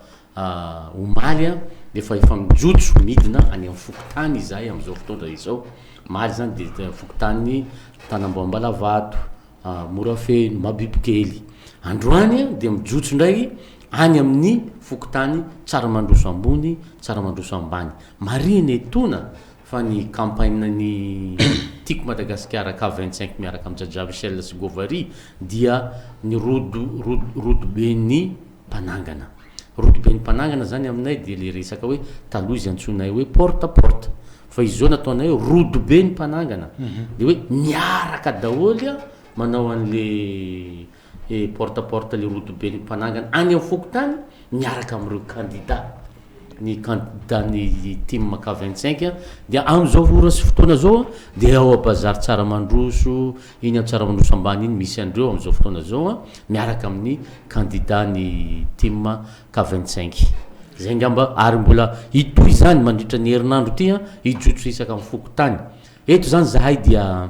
omaly dia efa mijotso midina any amin'ny fokotany izahay amin'izao fotoana izao maly zany dia fokotany Tanamboambalavato Morafeno Mabibikely androany dia mijotso ndray any amin'ny fokotany Tsaramandroso ambony Tsaramandroso ambany marina etona fa ny campagne ny tiako Madagasikara K25 miaraka amin'ny Jean Michel Scovaria dia ny rodo ben'ny Mpanangana. Rodo ben'ny Mpanangana zany aminay dia le resaka hoe taloha izy antsonay hoe porte à porte fa izy zao nataonay hoe rodo ben'ny Mpanangana dia hoe miaraka daholy manao an'le porte-porte le rotobe ny mpanangana any amin'ny fokotany miaraka amin'ireo candidat ny candidat ny team ka 25 dia am'izao vora sy fotoana zao dia ao abazary Tsaramandroso iny amin'ny Tsaramandroso ambany iny misy andreo am'izao fotoana zao miaraka amin'ny candidat ny team ka 25 zay ngamba ary mbola itoy zany mandritra ny herinandro ty ijotso isaka amin'ny fokotany eto zany zahay dia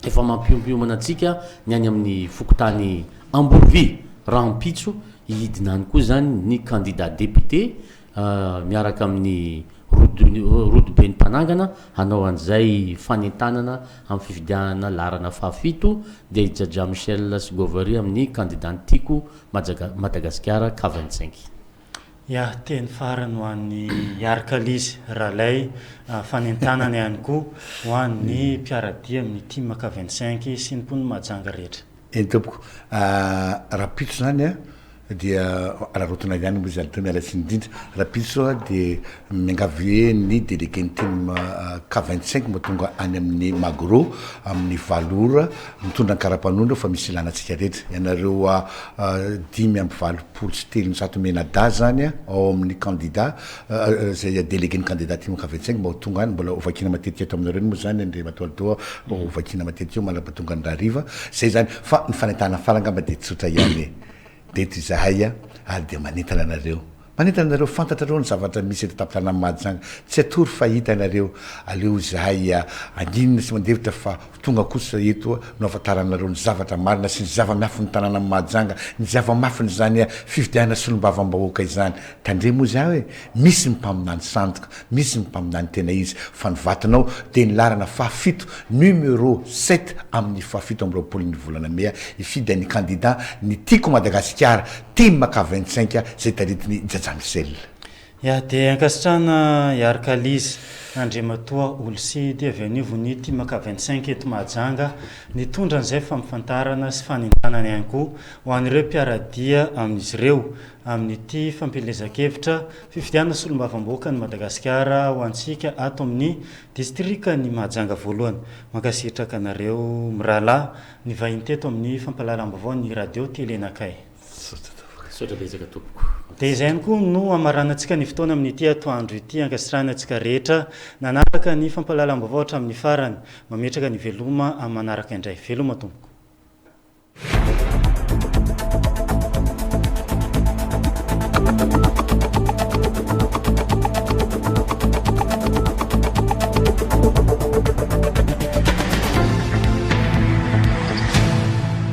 efa mampiompiombana antsika ny any amin'ny fokotany Ambourvy Rampitso hidinany koa zany ny candidat député miaraka amin'ny rodobe ny mpanangana hanao an'izay fanentanana amin'ny fifidianana larana fahafito dia Jaja Michel Sigovary amin'ny candidat tiako Madagasikara K25. Ya teny farany ho an'ny Yarkalizy Ralay fanentanana ihany koa ho an'ny mpiaradia amin'ny team K25 sy ny mpony Mahajanga rehetra. Eny tompoko Rapitso zany dia ararotana ihany moa zany teny miala sy indrindra Rapitso dia miangavie ny délégué ny team K25 mba tonga any amin'ny Magro amin'ny Valora mitondra ny karapanondro fa misy ilanatsika rehetra ianareo 5:20 menada zany ao amin'ny candidat zay délégué ny candidat team K25 mba tonga any mbola ovakina matetika eto aminareo moa zany andre matoalitoa ovakina matetika eo malaba tonga ny rariva zay zany fa ny fanentana farangamba dia tsotra ihany deto izahay ary dia manentana anareo fantatrareo ny zavatra misy eto tapitanà Mahajanga tsy atory fahita anareo aleo izahay andinina sy mandevitra fa tonga kosa eto no afantaranareo ny zavatra marina sy ny zava-miafy ny tanàna Mahajanga ny zava-mafiny zany fifidiana solombavam-bahoaka izany tandre moa zaho hoe misy ny mpaminany sandoka misy ny mpaminany tena izy fa ny vatanao dia ny larana fahafito numéro 7 amin'ny fahafito amin'ny roapolo ny volana mea ifidy ny candidat ny tiako Madagasikara team K25 zay taritiny Jaja Michel. Ya dia ankasitrana Yarkalizy Andriamatoa Olosidy avy anivony team K25 eto Mahajanga nitondra an'izay fampifantarana sy fanentanana ihany koa ho an'ireo mpiaradia amin'izy ireo amin'ity fampelezan-kevitra fifidianana solombavam-bahoaka ny Madagasikara ho antsika ato amin'ny distrika ny Mahajanga voalohany mankasitraka anareo mirahalahy ny vahiny teto amin'ny fampahalalam-baovao ny radio telenakay. Dia izay ihany koa no amaranantsika ny fotoana amin'ity atoandro ity ankasitrahanantsika rehetra nanaraka ny fampahalalam-baovao hatramin'ny farany mametraka ny veloma manaraka indray veloma tompoko.